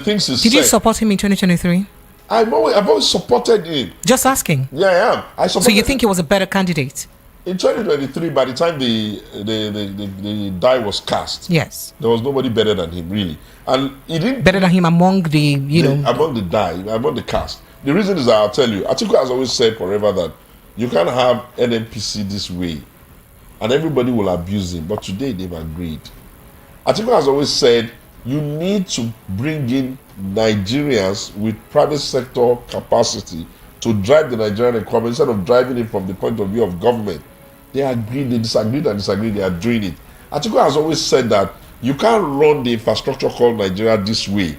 things he said. Did you support him in 2023? I've always supported him. Just asking. Yeah, I am. So you think he was a better candidate? In 2023, by the time the die was cast, yes, there was nobody better than him, really. And he didn't better than him among among the cast. The reason is that I'll tell you, Atiku has always said forever that you can't have NNPC this way, and everybody will abuse him. But today they've agreed. Atiku has always said you need to bring in Nigerians with private sector capacity to drive the Nigerian economy instead of driving it from the point of view of government. They agreed, they disagreed and disagreed, they are doing it. Atiku has always said that you can't run the infrastructure called Nigeria this way.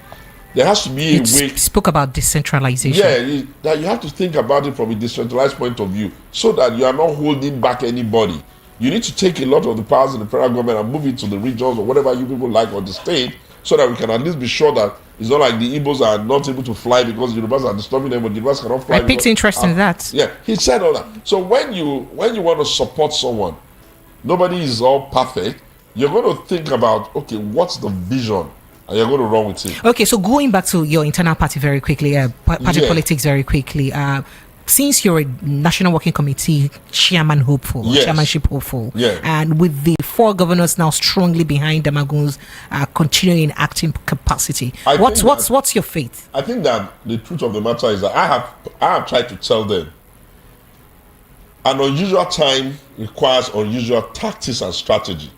There has to be a way. He spoke about decentralization. Yeah, that you have to think about it from a decentralized point of view so that you are not holding back anybody. You need to take a lot of the powers in the federal government and move it to the regions or whatever you people like or the state so that we can at least be sure that it's not like the Igbos are not able to fly because the Yorubas are disturbing them, but the Yorubas cannot fly. I picked interest in that. Yeah, he said all that. So when you want to support someone, nobody is all perfect. You're going to think about, okay, what's the vision? And you're going to run with it. Okay, so going back to your internal party very quickly, party politics very quickly. Since you're a National Working Committee chairmanship hopeful, and with the 4 governors now strongly behind Damagun's continuing in acting capacity, what's your faith? I think that the truth of the matter is that I have tried to tell them an unusual time requires unusual tactics and strategy.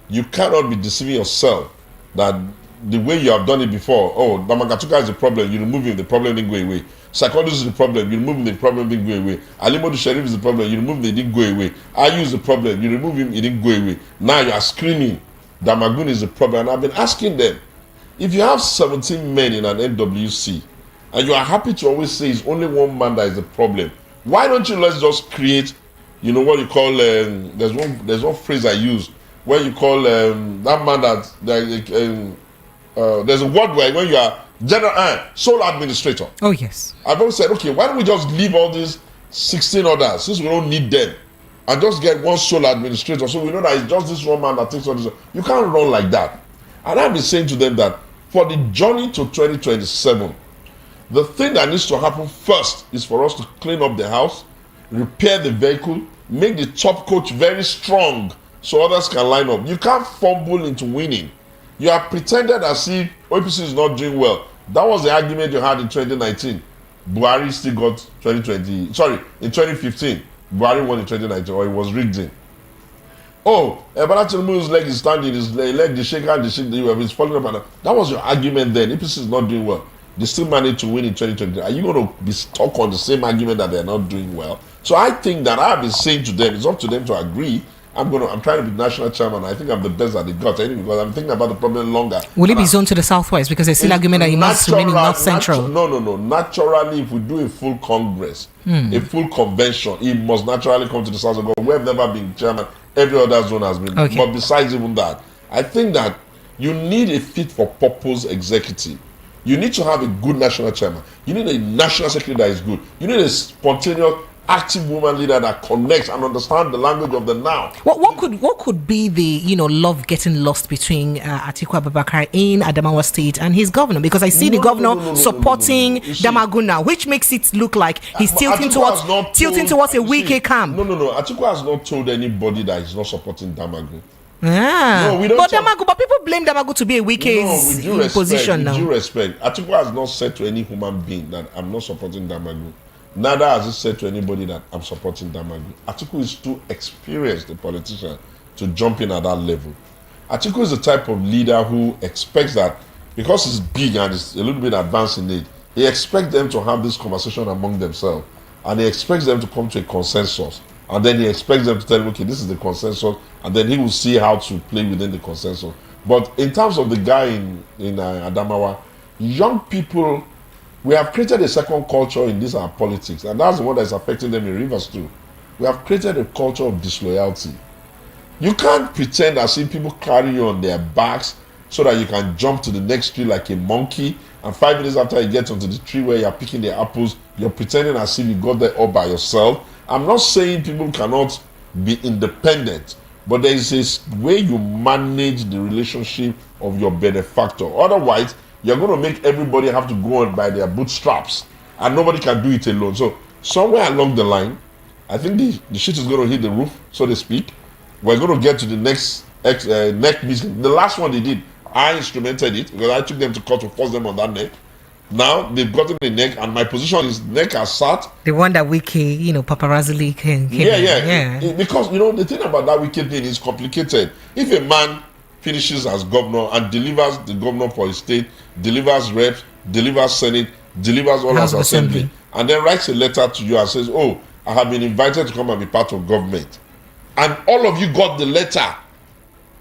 You cannot be deceiving yourself that the way you have done it before, Damagatuka is the problem, you remove him, the problem didn't go away. Psychologist is the problem, you remove him, the problem didn't go away. Alimodu Sharif is the problem, you remove him, it didn't go away. Ayu is the problem, you remove him, it didn't go away. Now you are screaming, Damagun is the problem. And I've been asking them, if you have 17 men in an NWC, and you are happy to always say it's only one man that is the problem, why don't you let's just create, what you call, there's one phrase I use, where you call that man that there's a word where when you are general sole administrator. Oh yes. I've always said, okay, why don't we just leave all these 16 others since we don't need them, and just get one sole administrator so we know that it's just this one man that takes all this. You can't run like that. And I've been saying to them that for the journey to 2027, the thing that needs to happen first is for us to clean up the house, repair the vehicle, make the top coach very strong so others can line up. You can't fumble into winning. You have pretended as if APC is not doing well. That was the argument you had in 2019. Buhari still got 2020. Sorry, in 2015, Buhari won in 2019, or it was rigged in. Bala Tinubu's leg is standing, his leg, the shaker, he's falling apart. That was your argument then. APC is not doing well. They still managed to win in 2020. Are you going to be stuck on the same argument that they're not doing well? So I think that I've been saying to them, it's up to them to agree I'm trying to be national chairman. I think I'm the best at the gut anyway, because I'm thinking about the problem longer. Will it be zoned to the southwest? Because there's still argument that it must remain in north central. No. Naturally, if we do a full congress, a full convention, it must naturally come to the south. We have never been chairman. Every other zone has been. Okay. But besides even that, I think that you need a fit for purpose executive. You need to have a good national chairman. You need a national secretary that is good. You need a spontaneous, active woman leader that connects and understands the language of the now. What could be the love getting lost between Atiku Abubakar in Adamawa State and his governor? Because I see the governor supporting Damagum now, which makes it look like he's tilting towards a Wike camp. No. Atiku has not told anybody that he's not supporting Damagum. No, we don't. But people blame Damagum to be a Wike's position now. With due respect, Atiku has not said to any human being that I'm not supporting Damagum. Neither has he said to anybody that I'm supporting Damagum. Atiku is too experienced a politician to jump in at that level. Atiku is the type of leader who expects that because he's big and is a little bit advanced in age, he expects them to have this conversation among themselves, and he expects them to come to a consensus, and then he expects them to tell him, okay, this is the consensus, and then he will see how to play within the consensus. But in terms of the guy in Adamawa, young people, we have created a second culture in this our politics, and that's the one that's affecting them in Rivers too. We have created a culture of disloyalty. You can't pretend as if people carry you on their backs so that you can jump to the next tree like a monkey, and 5 minutes after you get onto the tree where you're picking the apples, you're pretending as if you got there all by yourself. I'm not saying people cannot be independent, but there is a way you manage the relationship of your benefactor. Otherwise, you're going to make everybody have to go on by their bootstraps, and nobody can do it alone. So somewhere along the line, I think the shit is going to hit the roof, so to speak. We're going to get to the next neck meeting. The last one they did, I instrumented it because I took them to court to force them on that neck. Now they've gotten the neck, and my position is neck has sat. The one that Wike, paparazzi came yeah. Because the thing about that Wike thing is complicated. If a man finishes as governor and delivers the governor for his state, delivers reps, delivers senate, delivers all House assembly, and then writes a letter to you and says, oh, I have been invited to come and be part of government, and all of you got the letter.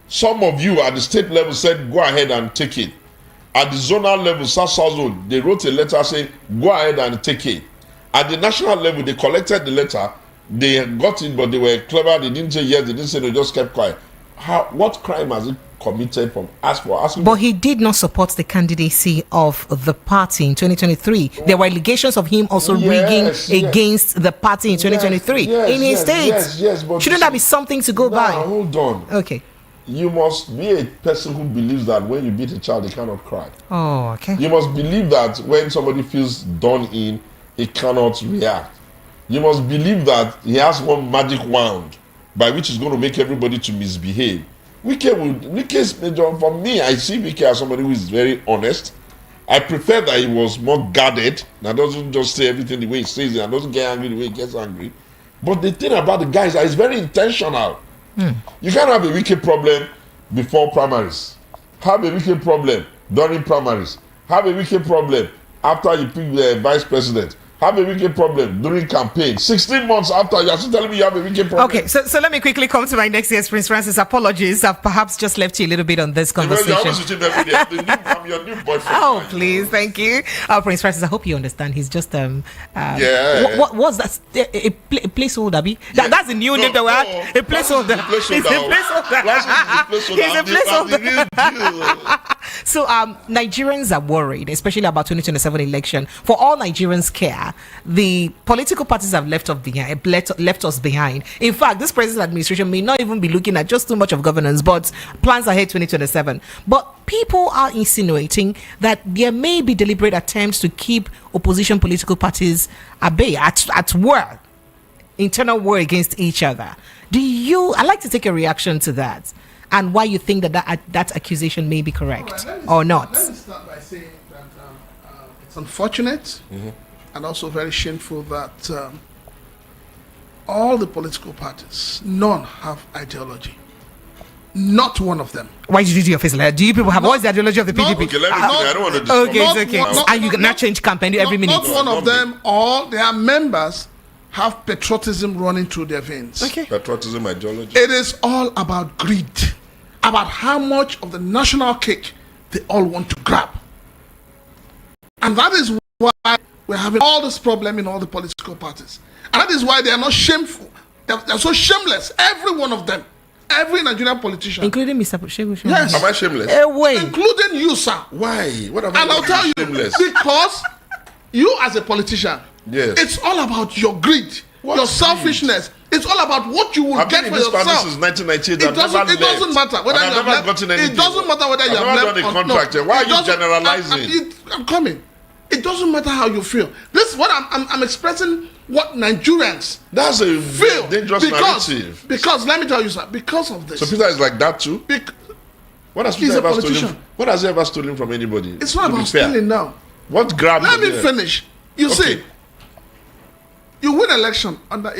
Some of you at the state level said, go ahead and take it. At the zonal level, South Zone, they wrote a letter saying, go ahead and take it. At the national level, they collected the letter, they got it, but they were clever, they didn't say yes, they didn't say no, they just kept quiet. What crime has it committed from asking? But he did not support the candidacy of the party in 2023. There were allegations of him also rigging against the party in 2023 in his state. Yes, but shouldn't that be something to go by? Hold on. Okay. You must be a person who believes that when you beat a child, he cannot cry. Oh, okay. You must believe that when somebody feels done in, he cannot react. You must believe that he has one magic wand by which he's going to make everybody to misbehave. Wike's major, for me, I see Wike as somebody who is very honest. I prefer that he was more guarded, that doesn't just say everything the way he says it and doesn't get angry the way he gets angry. But the thing about the guy is that he's very intentional. You can't have a Wike problem before primaries, have a Wike problem during primaries, have a Wike problem after you pick the vice president, have a Wike problem during campaign. 16 months after, you're still telling me you have a Wike problem. Okay, so let me quickly come to my next guest, Prince Francis. Apologies, I've perhaps just left you a little bit on this conversation. You're always with him every day. I'm your new boyfriend. Oh, please, thank you. Prince Francis, I hope you understand. He's just what was that? A placeholder? That's a new name that we have. A placeholder. He's a placeholder. So Nigerians are worried, especially about 2027 election. For all Nigerians care, the political parties have left us behind. In fact, this present administration may not even be looking at just too much of governance, but plans ahead 2027. But people are insinuating that there may be deliberate attempts to keep opposition political parties at bay, at war, internal war against each other. I'd like to take a reaction to that, and why you think that accusation may be correct or not. Let me start by saying that it's unfortunate and also very shameful that all the political parties, none have ideology. Not one of them. Why did you do your face like that? Do you people have what's the ideology of the PDP? Okay, let me I don't want to discuss. Okay, it's okay. And you cannot change campaign every minute. Not one of them. All their members have patriotism running through their veins. Okay. Patriotism ideology. It is all about greed, about how much of the national cake they all want to grab. And that is why we're having all this problem in all the political parties. And that is why they are not shameful. They're so shameless, every one of them. Every Nigerian politician. Including Mr. Segun. Yes. Am I shameless? Wait. Including you, sir. Why? What have I And I'll done tell you, shameless? because you as a politician, Yes. it's all about your greed, What your greed? selfishness. It's all about what you will I've get been for in this party yourself. since 1998. It doesn't matter whether I've you have never left. gotten anything. It doesn't matter whether you I've have never left done a or contract. no. Why are It you doesn't- generalizing? I'm coming. It doesn't matter how you feel. This is what I'm expressing. What Nigerians That's a feel dangerous narrative. Because let me tell you, sir. Because of this. So Peter is like that too. What has He's Peter a ever stolen? politician. What has he ever stolen from anybody? It's not To be about fair. stealing now. What grabbed Let me there? finish. You Okay. see, you win election under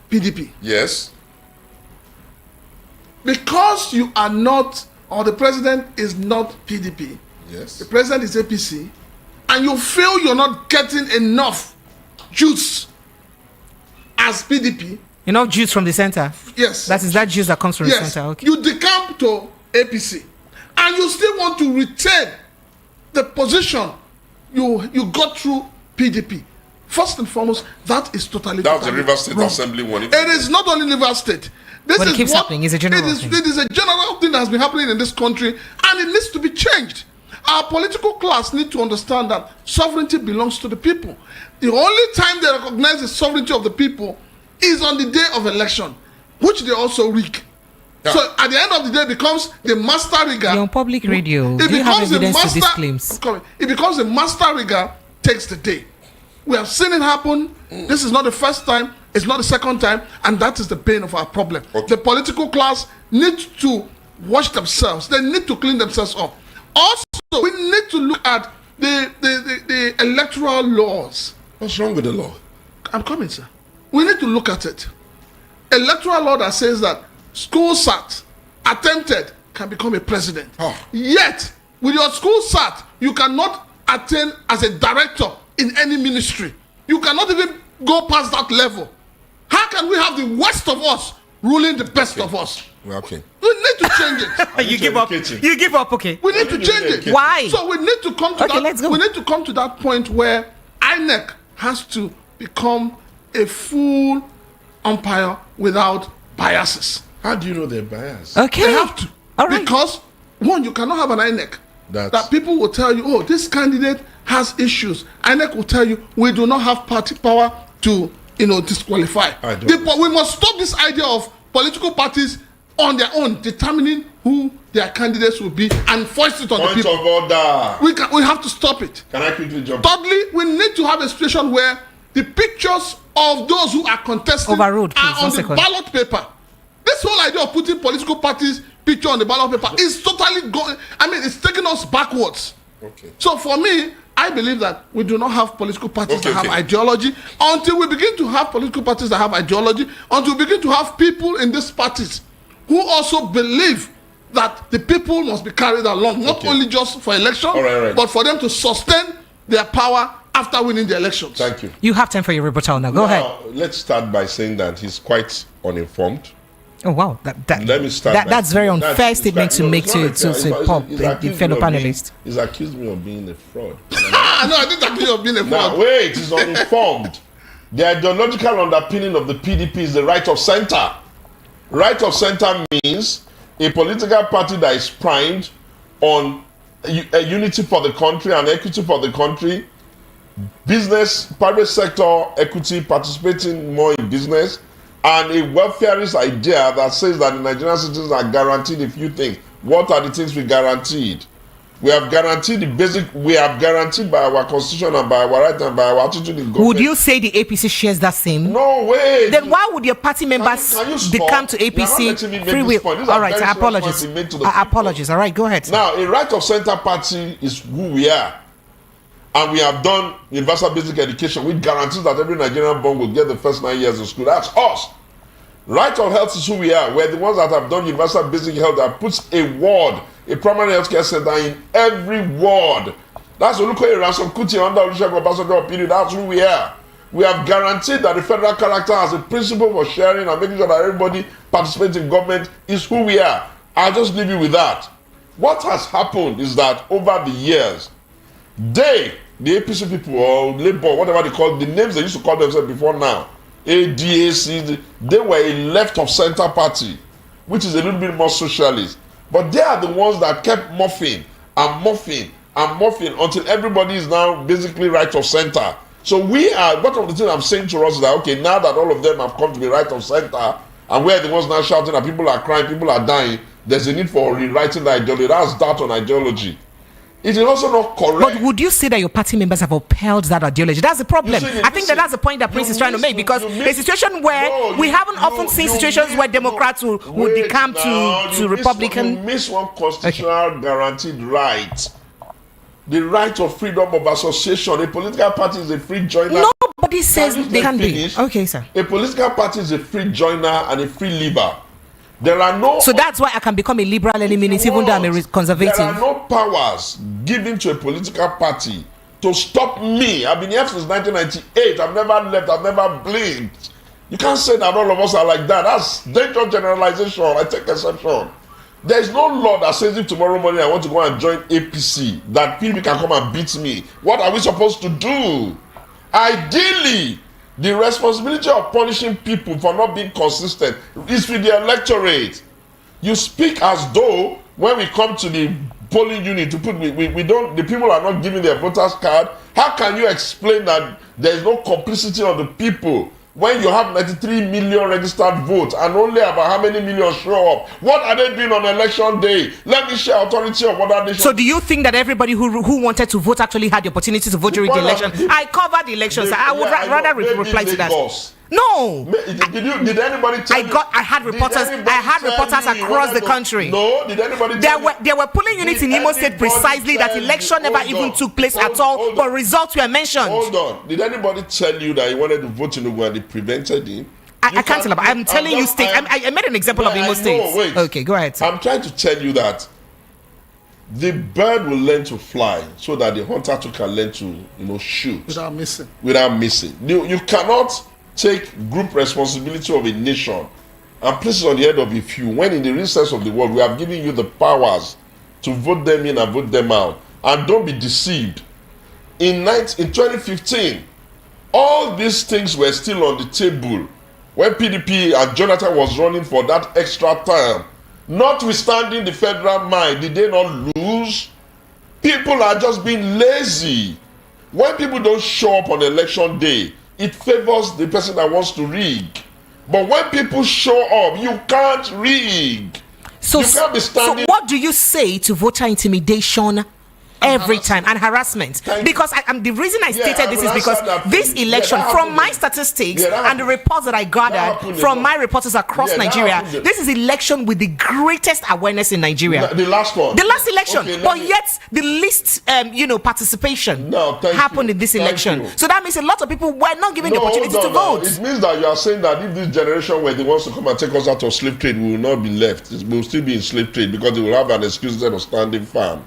PDP Yes. because you are not, or the president is not PDP. Yes. The president is APC, and you feel you're not getting enough juice as PDP. Enough juice from the center. Yes. That is that juice that comes from the Yes. center. Okay. You decamp to APC, and you still want to retain the position you got through PDP. First and foremost, that is totally. That was the totally River State wrong. Assembly one. It is not only River State. This But it is keeps what- happening. It's a general it thing. is a general thing that has been happening in this country, and it needs to be changed. Our political class need to understand that sovereignty belongs to the people. The only time they recognize the sovereignty of the people is on the day of election, which they also rig. Yeah. So at the end of the day, it becomes the master rigger. You're on public radio. It Do you have becomes the evidence to master. these claims? I'm coming. It becomes the master rigger takes the day. We have seen it happen. This is not the first time. It's not the second time, and that is the pain of our problem. Okay. The political class need to wash themselves. They need to clean themselves up. Also, we need to look at the electoral laws. What's wrong with the law? I'm coming, sir. We need to look at it. Electoral law that says that school sat attempted can become a president. Oh. Yet, with your school sat, you cannot attain as a director in any ministry. You cannot even go past that level. How can we have the worst of us ruling the best of us? Well, okay. We need to change it. You give up. educating. You give up. Okay. We need to change it. Why? So we need to come to Okay, that. let's go. We need to come to that point where INEC has to become a full umpire without biases. How do you know they're biased? Okay. They have to. All right. Because one, you cannot have an INEC that people will tell you, oh, this candidate has issues. INEC will tell you, we do not have party power to, disqualify. We must stop this idea of political parties on their own determining who their candidates will be and force it on the people. Point of order. We have to stop it. Can I quickly jump? Thirdly, we need to have a situation where the pictures of those who are contesting Overruled, please, are on one the second. ballot paper. This whole idea of putting political parties' picture on the ballot paper is totally going. It's taking us backwards. Okay. So for me, I believe that we do not have political parties that have Okay. ideology until we begin to have political parties that have ideology, until we begin to have people in these parties who also believe that the people must be carried along, not only just for election, Right. but for them to sustain their power after winning the elections. Thank you. You have time for your rebuttal now. Go ahead. Let's start by saying that he's quite uninformed. Oh wow, Let me start. by that's very saying unfair statement to make to pop the fellow panelists. He's accused me of being a fraud. No, I didn't accuse you of being a fraud. Now wait, he's uninformed. The ideological underpinning of the PDP is the right of center. Right of center means a political party that is primed on a unity for the country and equity for the country, business, private sector equity, participating more in business, and a welfareist idea that says that the Nigerian citizens are guaranteed a few things. What are the things we guaranteed? We have guaranteed the basic. We have guaranteed by our constitution and by our right and by our attitude in government. Would you say the APC shares that same? No way. Then why would your party members Can you stop? become to You are not APC letting me make free this will? point. These All are right, very I serious apologize. points made to the I people. apologize. All right, go ahead. Now, a right of center party is who we are. And we have done universal basic education, which guarantees that every Nigerian born will get the first 9 years of school. That's us. Right of health is who we are. We're the ones that have done universal basic health that puts a ward, a primary health care center in every ward. That's Olukoye Ransom Kuti under Olusegun Obasanjo period. That's who we are. We have guaranteed that the federal character has a principle for sharing and making sure that everybody participates in government is who we are. I'll just leave you with that. What has happened is that over the years, the APC people or Labour, whatever they call the names they used to call themselves before now, ADAC, they were a left of center party, which is a little bit more socialist. But they are the ones that kept morphing and morphing and morphing until everybody is now basically right of center. So we are, one of the things I'm saying to us is that, okay, now that all of them have come to be right of center, and we're the ones now shouting that people are crying, people are dying, there's a need for rewriting the ideology. That's that on ideology. It is also not correct. But would you say that your party members have upheld that ideology? That's the problem. I think that's the point that Prince is trying to make, because a situation where we haven't often seen situations where Democrats would decamp to Republican. You miss one constitutional guaranteed right. The right of freedom of association. A political party is a free joiner. Nobody says they can be. Okay, sir. A political party is a free joiner and a free leaver. There are no. So that's why I can become a liberal any minute, even though I'm a conservative. There are no powers given to a political party to stop me. I've been here since 1998. I've never left. I've never blinked. You can't say that all of us are like that. That's dangerous generalization. I take exception. There is no law that says if tomorrow morning I want to go and join APC, that PDP can come and beat me. What are we supposed to do? Ideally, the responsibility of punishing people for not being consistent is with the electorate. You speak as though when we come to the polling unit to put, we don't, the people are not giving their voters card. How can you explain that there is no complicity of the people when you have 93 million registered votes and only about how many million show up? What are they doing on election day? Let me share authority of what they. So do you think that everybody who wanted to vote actually had the opportunity to vote during the election? I covered the elections. I would rather reply to that. No. Did anybody tell you? I had reporters across the country. No, did anybody tell you? There were polling units in Imo State precisely that election never even took place at all, but results were mentioned. Hold on. Did anybody tell you that he wanted to vote in Ugu and they prevented him? I can't tell. I'm telling you, state. I made an example of Imo State. Wait. Okay, go ahead. I'm trying to tell you that the bird will learn to fly so that the hunter too can learn to, shoot without missing. You cannot take group responsibility of a nation and place it on the head of a few, when in the real sense of the word we have given you the powers to vote them in and vote them out. And don't be deceived. In 2015, all these things were still on the table when PDP and Jonathan was running for that extra term. Notwithstanding the federal mind, did they not lose? People are just being lazy. When people don't show up on election day, it favors the person that wants to rig. But when people show up, you can't rig. So, you can't be standing. So what do you say to voter intimidation every time and harassment? Because the reason I stated this is because this election, from my statistics and the reports that I gathered from my reporters across Nigeria, this is election with the greatest awareness in Nigeria. The last one. The last election. But yet the least participation happened in this election. So that means a lot of people were not given the opportunity to vote. It means that you are saying that if this generation were the ones to come and take us out of slave trade, we will not be left. We will still be in slave trade because they will have an excuse instead of standing firm.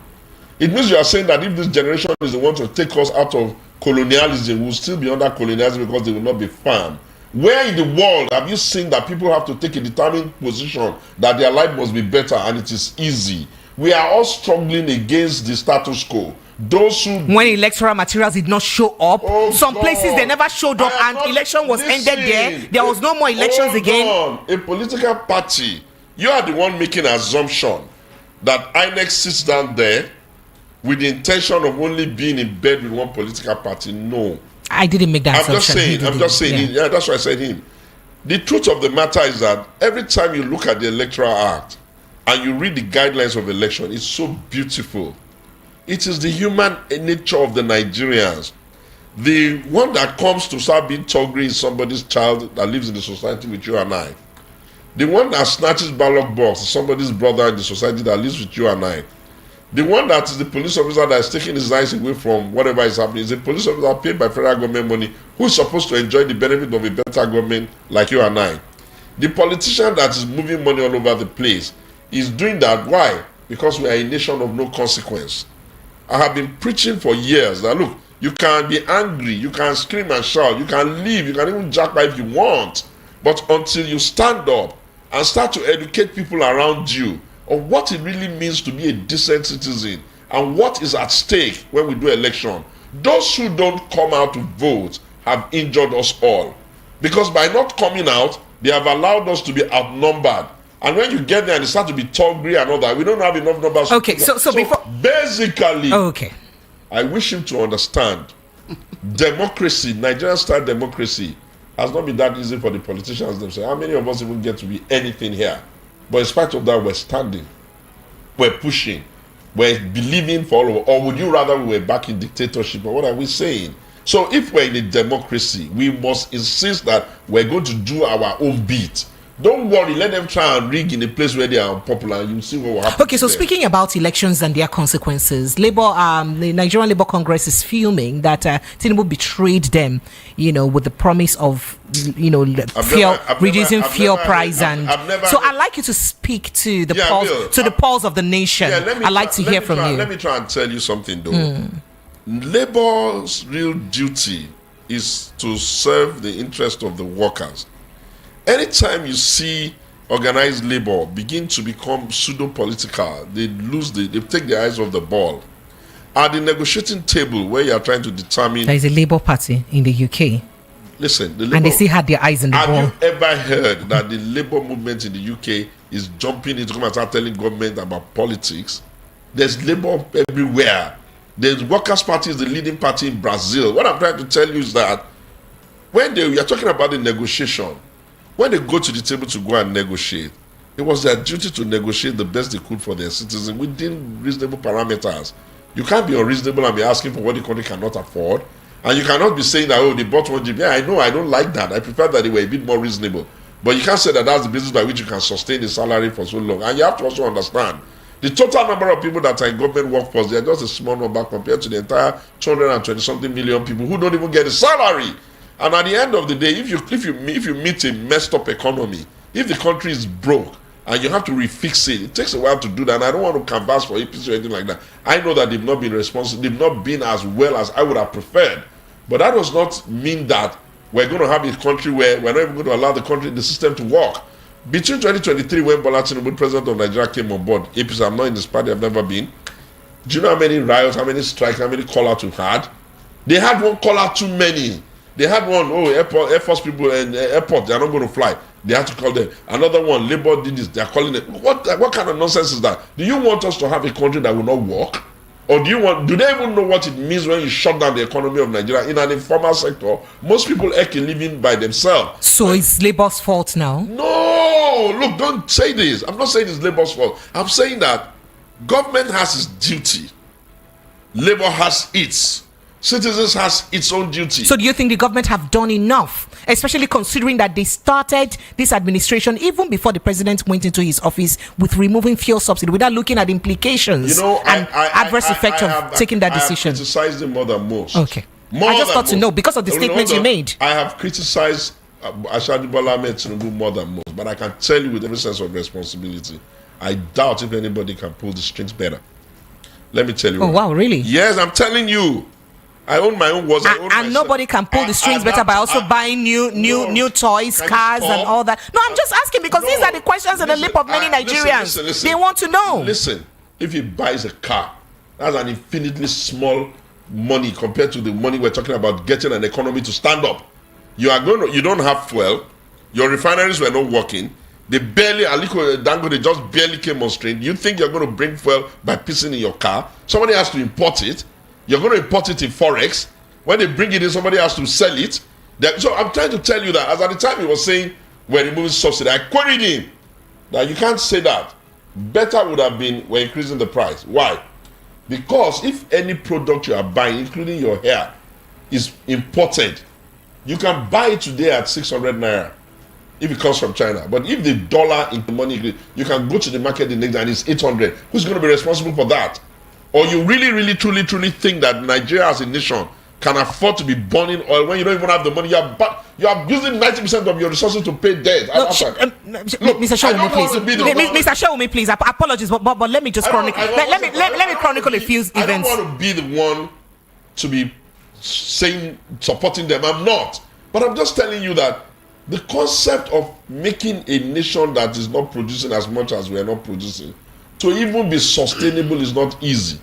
It means you are saying that if this generation is the one to take us out of colonialism, we will still be under colonialism because they will not be firm. Where in the world have you seen that people have to take a determined position that their life must be better and it is easy? We are all struggling against the status quo. Those who, when electoral materials did not show up, some places they never showed up, and election was ended there was no more elections again. A political party, you are the one making an assumption that INEC sits down there with the intention of only being in bed with one political party. No, I didn't make that assumption. I'm just saying. Yeah, that's why I said him. The truth of the matter is that every time you look at the Electoral Act and you read the guidelines of election, it's so beautiful. It is the human nature of the Nigerians. The one that comes to start being toggery is somebody's child that lives in the society with you and I. The one that snatches ballot box is somebody's brother in the society that lives with you and I. The one that is the police officer that is taking his eyes away from whatever is happening is a police officer paid by federal government money who is supposed to enjoy the benefit of a better government like you and I. The politician that is moving money all over the place is doing that. Why? Because we are a nation of no consequence. I have been preaching for years that, look, You can be angry, you can scream and shout, you can leave, you can even jackpot if you want. But until you stand up and start to educate people around you on what it really means to be a decent citizen and what is at stake when we do election, those who don't come out to vote have injured us all. Because by not coming out, they have allowed us to be outnumbered. And when you get there and it start to be hungry and all that, we don't have enough numbers. Okay, so before... Basically, okay, I wish him to understand democracy, Nigerian style democracy, has not been that easy for the politicians themselves. How many of us even get to be anything here? But in spite of that, we're standing, we're pushing, we're believing for all of, or would you rather we were back in dictatorship, or what are we saying? So if we're in a democracy, we must insist that we're going to do our own bit. Don't worry, let them try and rig in a place where they are unpopular and you'll see what will happen. Okay, so speaking about elections and their consequences, the Nigerian Labour Congress is fuming that Tinubu betrayed them, with the promise of, reducing fuel price. So I'd like you to speak to the pulse of the nation. Yeah, I'd like to hear from you. Let me try and tell you something, though. Labour's real duty is to serve the interest of the workers. Anytime you see organized labor begin to become pseudo-political, they take their eyes off the ball. At the negotiating table where you are trying to determine... There is a Labour Party in the UK. Listen, and they still had their eyes on the ball. Have you ever heard that the Labour movement in the UK is jumping in to come and start telling government about politics? There's Labour everywhere. The Workers' Party is the leading party in Brazil. What I'm trying to tell you is that when we are talking about the negotiation, when they go to the table to go and negotiate, it was their duty to negotiate the best they could for their citizens within reasonable parameters. You can't be unreasonable and be asking for what the country cannot afford. And you cannot be saying that, they bought 1 GB. Yeah, I know, I don't like that. I prefer that they were a bit more reasonable. But you can't say that that's the basis by which you can sustain the salary for so long. And you have to also understand, the total number of people that are in government workforce, they are just a small number compared to the entire 220-something million people who don't even get a salary. And at the end of the day, if you meet a messed up economy, if the country is broke and you have to refix it takes a while to do that. And I don't want to canvass for APC or anything like that. I know that they've not been responsible, they've not been as well as I would have preferred. But that does not mean that we're going to have a country where we're not even going to allow the system to work. Between 2023, when Bola Tinubu, president of Nigeria, came on board, APC, I'm not in this party, I've never been. Do you know how many riots, how many strikes, how many call-outs we've had? They had one call-out too many. They had one, Air Force people and airport, they are not going to fly. They have to call them. Another one, Labour did this, they are calling it. What kind of nonsense is that? Do you want us to have a country that will not work? Or do they even know what it means when you shut down the economy of Nigeria? In an informal sector, most people earn a living by themselves. So it's Labour's fault now? No! Look, don't say this. I'm not saying it's Labour's fault. I'm saying that government has its duty. Labour has its. Citizens has its own duty. So do you think the government have done enough, especially considering that they started this administration even before the president went into his office with removing fuel subsidy without looking at implications and adverse effect of taking that decision? I have criticized them more than most. Okay. I just got to know because of the statements you made. I have criticized Ashadu Bola Ahmed Tinubu more than most, but I can tell you with every sense of responsibility, I doubt if anybody can pull the strings better. Let me tell you. Oh, wow, really? Yes, I'm telling you. I own my own words. And nobody can pull the strings better by also buying new toys, cars, and all that. No, I'm just asking because these are the questions on the lip of many Nigerians. Listen. They want to know. Listen, if he buys a car, that's an infinitely small money compared to the money we're talking about getting an economy to stand up. You don't have fuel. Your refineries were not working. They barely, Aliko Dangote just barely came on stream. You think you're going to bring fuel by pissing in your car? Somebody has to import it. You're going to import it in Forex. When they bring it in, somebody has to sell it. So I'm trying to tell you that, as at the time he was saying we're removing subsidy, I queried him that you can't say that. Better would have been we're increasing the price. Why? Because if any product you are buying, including your hair, is imported, you can buy it today at 600 naira if it comes from China. But if the dollar in the money, you can go to the market the next day and it's 800. Who's going to be responsible for that? Or you really, truly think that Nigeria as a nation can afford to be burning oil when you don't even have the money? You are using 90% of your resources to pay debt. Look, Mr. Shawumi, please. Mr. Shawumi, please. Apologies, but let me just chronicle. Let me chronicle a few events. I don't want to be the one to be supporting them. I'm not. But I'm just telling you that the concept of making a nation that is not producing as much as we are not producing to even be sustainable is not easy.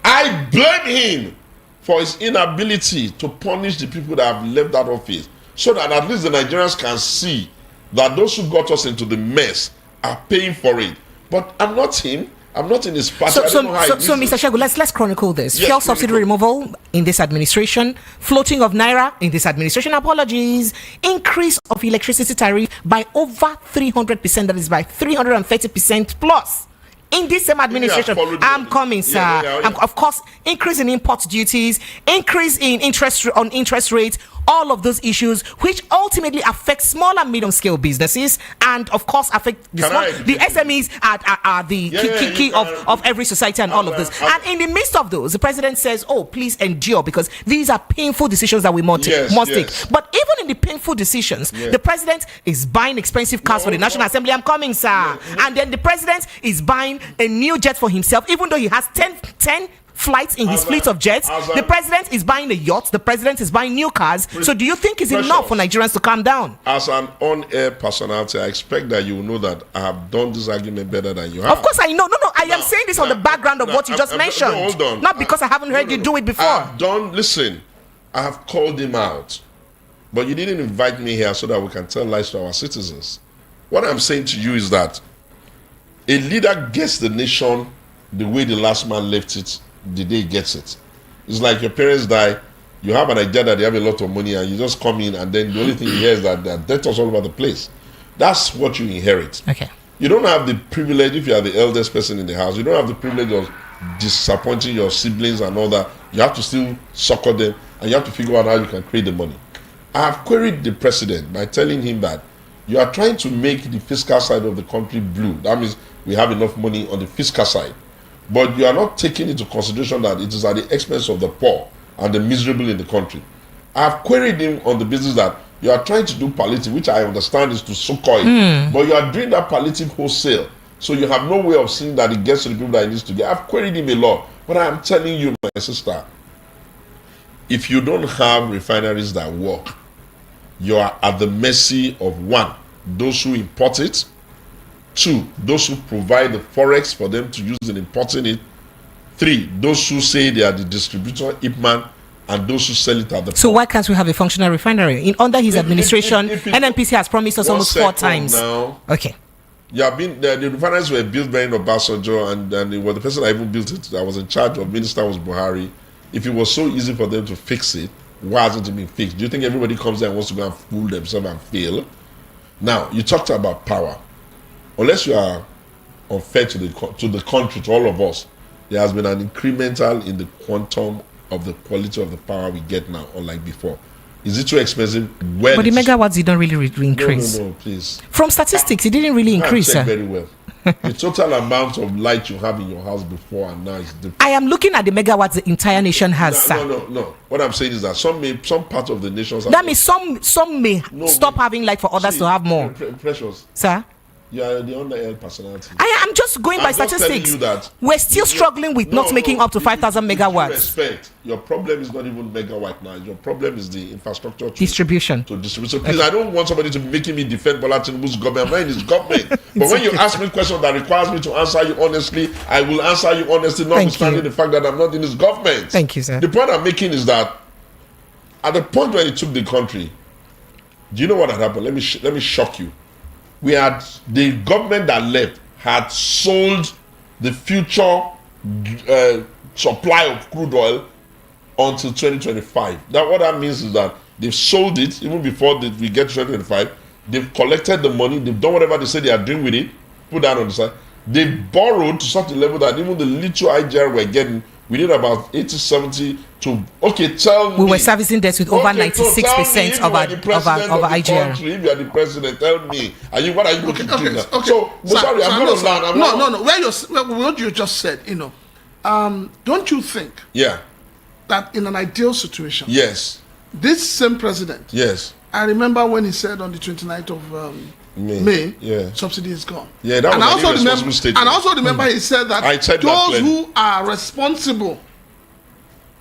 I blame him for his inability to punish the people that have left that office, so that at least the Nigerians can see that those who got us into the mess are paying for it. But I'm not him. I'm not in his party. So Mr. Segun, let's chronicle this. Yes, Fuel subsidy removal in this administration, floating of naira in this administration, apologies, increase of electricity tariff by over 300%, that is by 330% plus. In this same administration, I'm coming, sir. Of course, increase in import duties, increase in interest rates, all of those issues, which ultimately affect small and medium scale businesses, and of course affect the SMEs are the key of every society and all of this. And in the midst of those, the president says, "Oh, please endure, because these are painful decisions that we must take." But even in the painful decisions, the president is buying expensive cars for the National Assembly. I'm coming, sir. And then the president is buying a new jet for himself, even though he has 10 flights in his fleet of jets. The president is buying a yacht. The president is buying new cars. So do you think it's enough for Nigerians to calm down? As an on-air personality, I expect that you will know that I have done this argument better than you have. Of course I know. I am saying this on the background of what you just mentioned. Hold on. Not because I haven't heard you do it before. Listen, I have called him out. But you didn't invite me here so that we can tell lies to our citizens. What I'm saying to you is that a leader gets the nation the way the last man left it the day he gets it. It's like your parents die, you have an idea that they have a lot of money, and you just come in, and then the only thing you hear is that there are debtors all over the place. That's what you inherit. Okay. You don't have the privilege, if you are the eldest person in the house, you don't have the privilege of disappointing your siblings and all that. You have to still succor them, and you have to figure out how you can create the money. I have queried the president by telling him that you are trying to make the fiscal side of the country blue. That means we have enough money on the fiscal side. But you are not taking into consideration that it is at the expense of the poor and the miserable in the country. I have queried him on the basis that you are trying to do palliative, which I understand is to succor it. But you are doing that palliative wholesale. So you have no way of seeing that it gets to the people that it needs to get. I've queried him a lot. But I am telling you, my sister, if you don't have refineries that work, you are at the mercy of one, those who import it; two, those who provide the forex for them to use in importing it; three, those who say they are the distributor, Ipman, and those who sell it at the So why can't we have a functional refinery? Under his administration, NNPC has promised us almost 4 times. Now, okay. Yeah, the refineries were built by Obasanjo, and it was the person that even built it that was in charge of minister was Buhari. If it was so easy for them to fix it, why hasn't it been fixed? Do you think everybody comes there and wants to go and fool themselves and fail? Now, you talked about power. Unless you are unfair to the country, to all of us, there has been an incremental in the quantum of the quality of the power we get now, unlike before. Is it too expensive? Well, but the megawatts didn't really increase. No, please. From statistics, it didn't really increase, sir. Very well. The total amount of light you have in your house before and now is different. I am looking at the megawatts the entire nation has, sir. No. What I'm saying is that some part of the nations. That means some may stop having light for others to have more. Precious. Sir? You are the under-air personality. I am just going by statistics. We're still struggling with not making up to 5,000 megawatts. Respect. Your problem is not even megawatt now. Your problem is the infrastructure distribution. To distribute. So please, I don't want somebody to be making me defend Bola Tinubu's government. I'm not in his government. But when you ask me questions that requires me to answer you honestly, I will answer you honestly, notwithstanding the fact that I'm not in his government. Thank you, sir. The point I'm making is that at the point when he took the country, do you know what had happened? Let me shock you. We had the government that left had sold the future supply of crude oil until 2025. What that means is that they've sold it even before we get to 2025. They've collected the money. They've done whatever they say they are doing with it. Put that on the side. They've borrowed to such a level that even the little IGR we're getting, we need about 80, 70 to, tell me. We were servicing debts with over 96% of our IGR. If you are the president, tell me. What are you going to do now? Okay. So, sorry, I'm going to learn. No. What you just said, don't you think that in an ideal situation, yes, this same president, yes, I remember when he said on the 29th of May, subsidy is gone. Yeah, that was an irresponsible statement. And I also remember he said that those who are responsible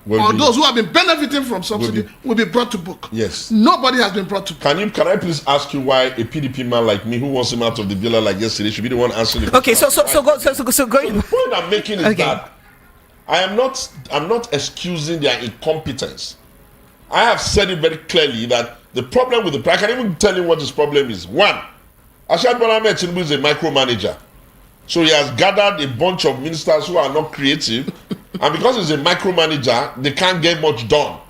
or those who have been benefiting from subsidy will be brought to book. Yes. Nobody has been brought to book. Can I please ask you why a PDP man like me, who wants him out of the villa like yesterday, should be the one answering the question? Okay, so going. The point I'm making is that I'm not excusing their incompetence. I have said it very clearly that the problem with I can even tell you what his problem is. One, Ashad Bola Ahmed Tinubu is a micromanager. So he has gathered a bunch of ministers who are not creative, and because he's a micromanager, they can't get much done.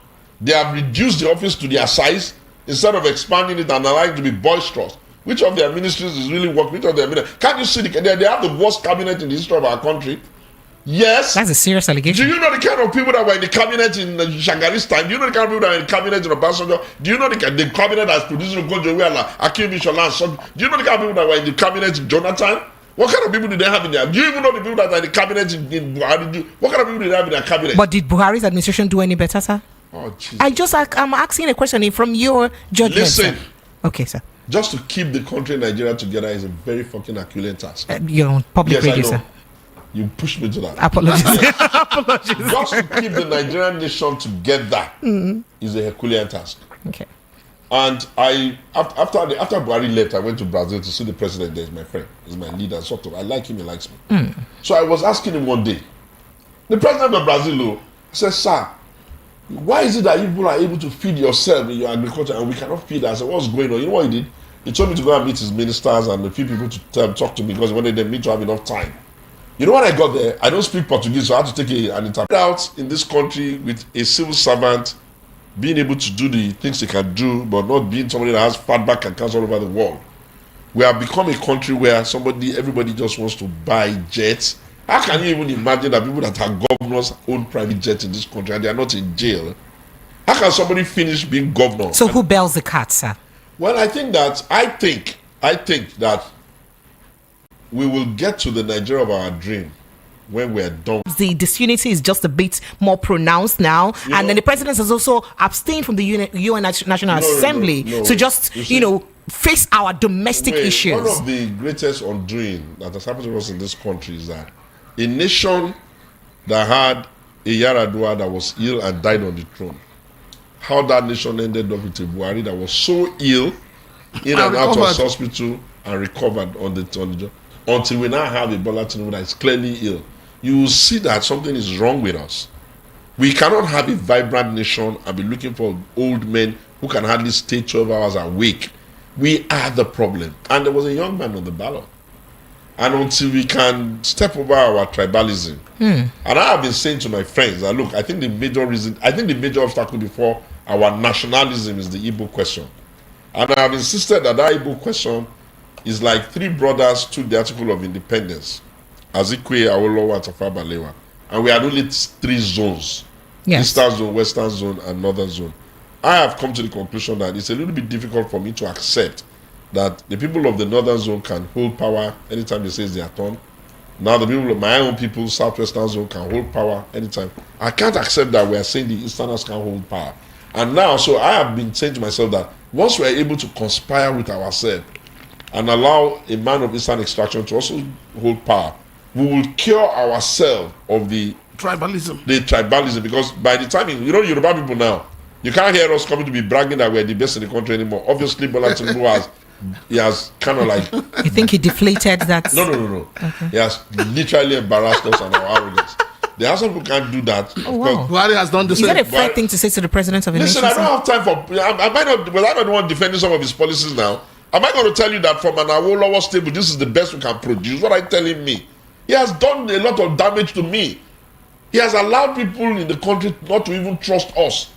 They have reduced the office to their size instead of expanding it and allowing it to be boisterous. Which of their ministries is really working? Which of their ministries? Can't you see they have the worst cabinet in the history of our country? Yes. That's a serious allegation. Do you know the kind of people that were in the cabinet in Shangari's time? Do you know the kind of people that were in the cabinet in Obasanjo? Do you know the cabinet that's producing Okonjo Iweala, Akim Bishola, and so? Do you know the kind of people that were in the cabinet in Jonathan? What kind of people did they have in there? Do you even know the people that are in the cabinet in Buhari? What kind of people did they have in their cabinet? But did Buhari's administration do any better, sir? Oh, Jesus. I'm asking a question from your judgment. Listen. Sir. Okay, sir. Just to keep the country Nigeria together is a very fucking Herculean task. Your public radio, sir. You pushed me to that. Apologies. Apologies. Just to keep the Nigerian nation together is a Herculean task. Okay. And after Buhari left, I went to Brazil to see the president there. He's my friend. He's my leader, sort of. I like him, he likes me. So I was asking him one day, the president of Brazil, I said, sir, why is it that you people are able to feed yourself in your agriculture and we cannot feed us? I said, what's going on? You know what he did? He told me to go and meet his ministers and a few people to talk to me because he wanted them to have enough time. You know, when I got there, I don't speak Portuguese, so I had to take an interpreter out in this country with a civil servant being able to do the things they can do, but not being somebody that has fatback accounts all over the world. We have become a country where everybody just wants to buy jets. How can you even imagine that people that are governors own private jets in this country and they are not in jail? How can somebody finish being governor? So who bails the cat, sir? Well, I think that we will get to the Nigeria of our dream when we are done. The disunity is just a bit more pronounced now, and then the president has also abstained from the UN National Assembly to just, face our domestic issues. One of the greatest undoing that has happened to us in this country is that a nation that had a Yaradua that was ill and died on the throne, how that nation ended up with a Buhari that was so ill, in and out of hospital and recovered on the job, until we now have a Bola Tinubu that is clearly ill. You will see that something is wrong with us. We cannot have a vibrant nation and be looking for old men who can hardly stay 12 hours awake. We are the problem. And there was a young man on the ballot. And until we can step over our tribalism, and I have been saying to my friends that, look, I think the major obstacle before our nationalism is the Igbo question. And I have insisted that Igbo question is like three brothers took the article of independence. Azikwe, Awolowo, and Tafawa Balewa. And we had only three zones. Yes. Eastern zone, Western zone, and Northern zone. I have come to the conclusion that it's a little bit difficult for me to accept that the people of the Northern zone can hold power anytime they say it's their turn. Now the people of my own people, Southwestern zone, can hold power anytime. I can't accept that we are saying the Easterners can't hold power. And now, so I have been saying to myself that once we are able to conspire with ourselves and allow a man of Eastern extraction to also hold power, we will cure ourselves of the tribalism. Because by the time, Yoruba people now, you can't hear us coming to be bragging that we're the best in the country anymore. Obviously, Bola Tinubu has kind of like... You think he deflated that? No. Okay. He has literally embarrassed us and our arrogance. There are some people who can't do that. Oh, wow. Buhari has done the same. Is that a fair thing to say to the president of the nation? Listen, I don't have time for... Am I not the one defending some of his policies now? Am I going to tell you that from an Awolowo stable, this is the best we can produce? What are you telling me? He has done a lot of damage to me. He has allowed people in the country not to even trust us.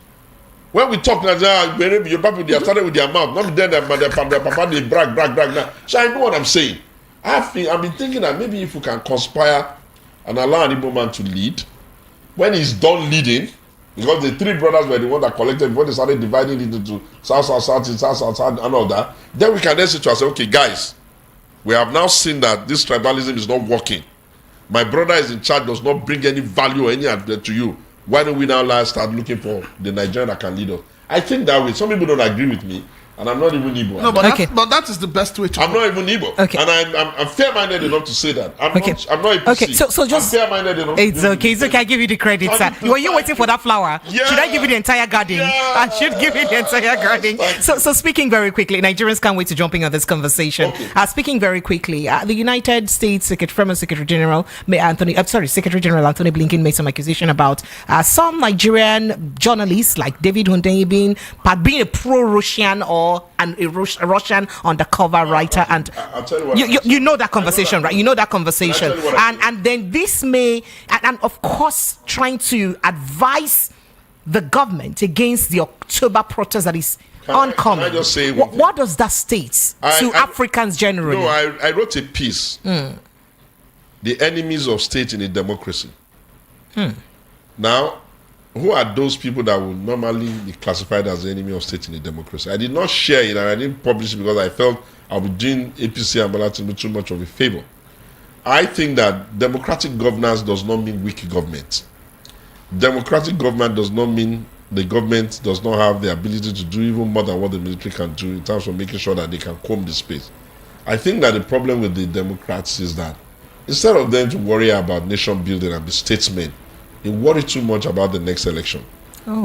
When we talk, your people, they have started with their mouth. Not then their papa, they brag. So I know what I'm saying. I've been thinking that maybe if we can conspire and allow an Igbo man to lead, when he's done leading, because the three brothers were the ones that collected before they started dividing it into south, and all that, then we can then say to ourselves, okay, guys, we have now seen that this tribalism is not working. My brother is in charge, does not bring any value or any advantage to you. Why don't we now start looking for the Nigerian that can lead us? I think that way. Some people don't agree with me, And I'm not even Igbo. No, but, but that is the best way to I'm not even Igbo. Okay. And I'm fair-minded enough to say that. I'm not APC. Okay, so just... I'm fair-minded enough. It's okay. I give you the credit, sir. Were you waiting for that flower? Yeah. Should I give you the entire garden? Yeah. I should give you the entire garden. So speaking very quickly, Nigerians can't wait to jump in on this conversation. Okay. Speaking very quickly, the United States Secretary General Anthony Blinken made some accusation about some Nigerian journalists like David Hundeyin being a pro-Russian or a Russian undercover writer, and I'll tell you what, you know that conversation, right? You know that conversation, and then this may, and of course, trying to advise the government against the October protest that is oncoming. Can I just say what does that state to Africans generally? No, I wrote a piece. The enemies of state in a democracy. Now, who are those people that will normally be classified as the enemy of state in a democracy? I did not share it and I didn't publish it because I felt I would be doing APC and Bola too much of a favor. I think that democratic governance does not mean weak government. Democratic government does not mean the government does not have the ability to do even more than what the military can do in terms of making sure that they can comb the space. I think that the problem with the Democrats is that instead of them to worry about nation building and be statesmen, they worry too much about the next election.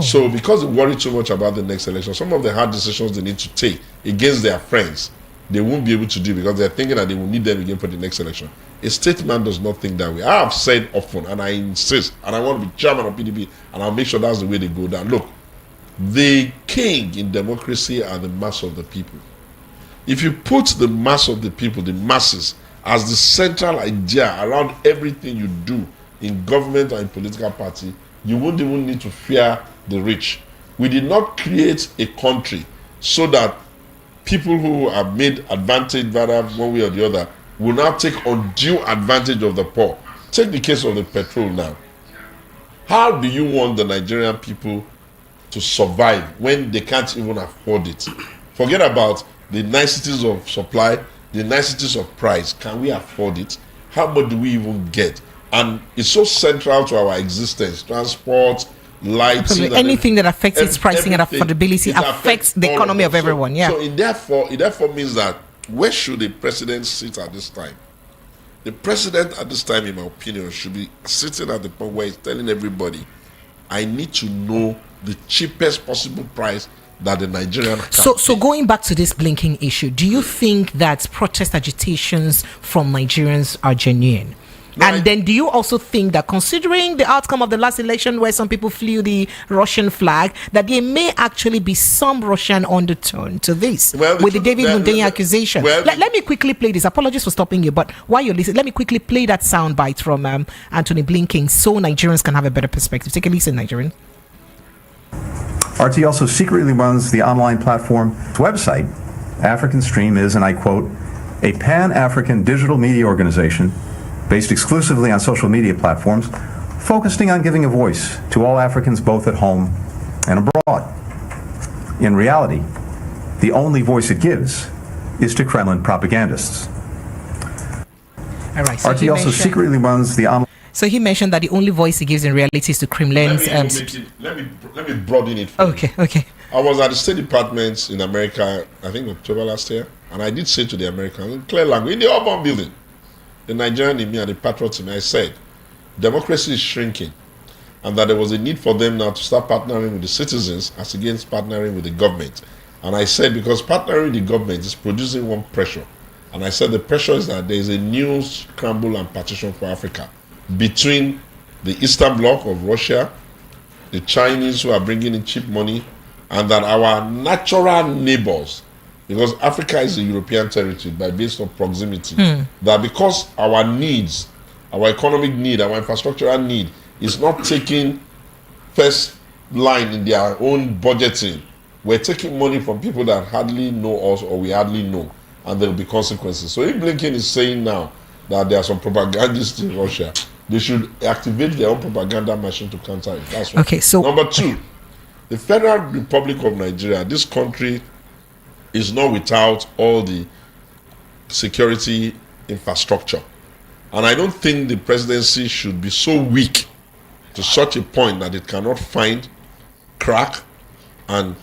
So because they worry too much about the next election, some of the hard decisions they need to take against their friends, they won't be able to do because they're thinking that they will need them again for the next election. A statesman does not think that way. I have said often, and I insist, and I want to be chairman of PDP, and I'll make sure that's the way they go down. Look, the king in democracy are the mass of the people. If you put the mass of the people, the masses, as the central idea around everything you do in government or in political party, you wouldn't even need to fear the rich. We did not create a country so that people who are made advantage whether one way or the other will now take undue advantage of the poor. Take the case of the petrol now. How do you want the Nigerian people to survive when they can't even afford it? Forget about the niceties of supply, the niceties of price. Can we afford it? How much do we even get? And it's so central to our existence. Transport, lighting, anything that affects its pricing and affordability affects the economy of everyone. So it therefore means that where should the president sit at this time? The president at this time, in my opinion, should be sitting at the point where he's telling everybody, I need to know the cheapest possible price that the Nigerian can So going back to this blinking issue, do you think that protest agitations from Nigerians are genuine? And then do you also think that considering the outcome of the last election where some people flew the Russian flag, that there may actually be some Russian undertone to this with the David Hundeyin accusation? Let me quickly play this. Apologies for stopping you, but while you're listening, let me quickly play that soundbite from Anthony Blinken so Nigerians can have a better perspective. Take a listen, Nigerian. RT also secretly runs the online platform website. African Stream is, and I quote, a pan-African digital media organization based exclusively on social media platforms, focusing on giving a voice to all Africans both at home and abroad. In reality, the only voice it gives is to Kremlin propagandists. All right, so RT also secretly runs the online... So he mentioned that the only voice he gives in reality is to Kremlin's... Let me broaden it for you. Okay. I was at the State Department in America, I think October last year, and I did say to the Americans, in clear language, in the Auburn building, the Nigerian in me and the patriots in me, I said, democracy is shrinking, and that there was a need for them now to start partnering with the citizens as against partnering with the government. And I said, because partnering with the government is producing one pressure. And I said the pressure is that there is a new scramble and partition for Africa between the Eastern Bloc of Russia, the Chinese who are bringing in cheap money, and that our natural neighbors, because Africa is a European territory by based on proximity, that because our needs, our economic need, our infrastructural need is not taking first line in their own budgeting, we're taking money from people that hardly know us or we hardly know, and there will be consequences. So if Blinken is saying now that there are some propagandists in Russia, they should activate their own propaganda machine to counter it. That's one. Okay, so number two, the Federal Republic of Nigeria, this country is not without all the security infrastructure. And I don't think the presidency should be so weak to such a point that it cannot find, crack, and,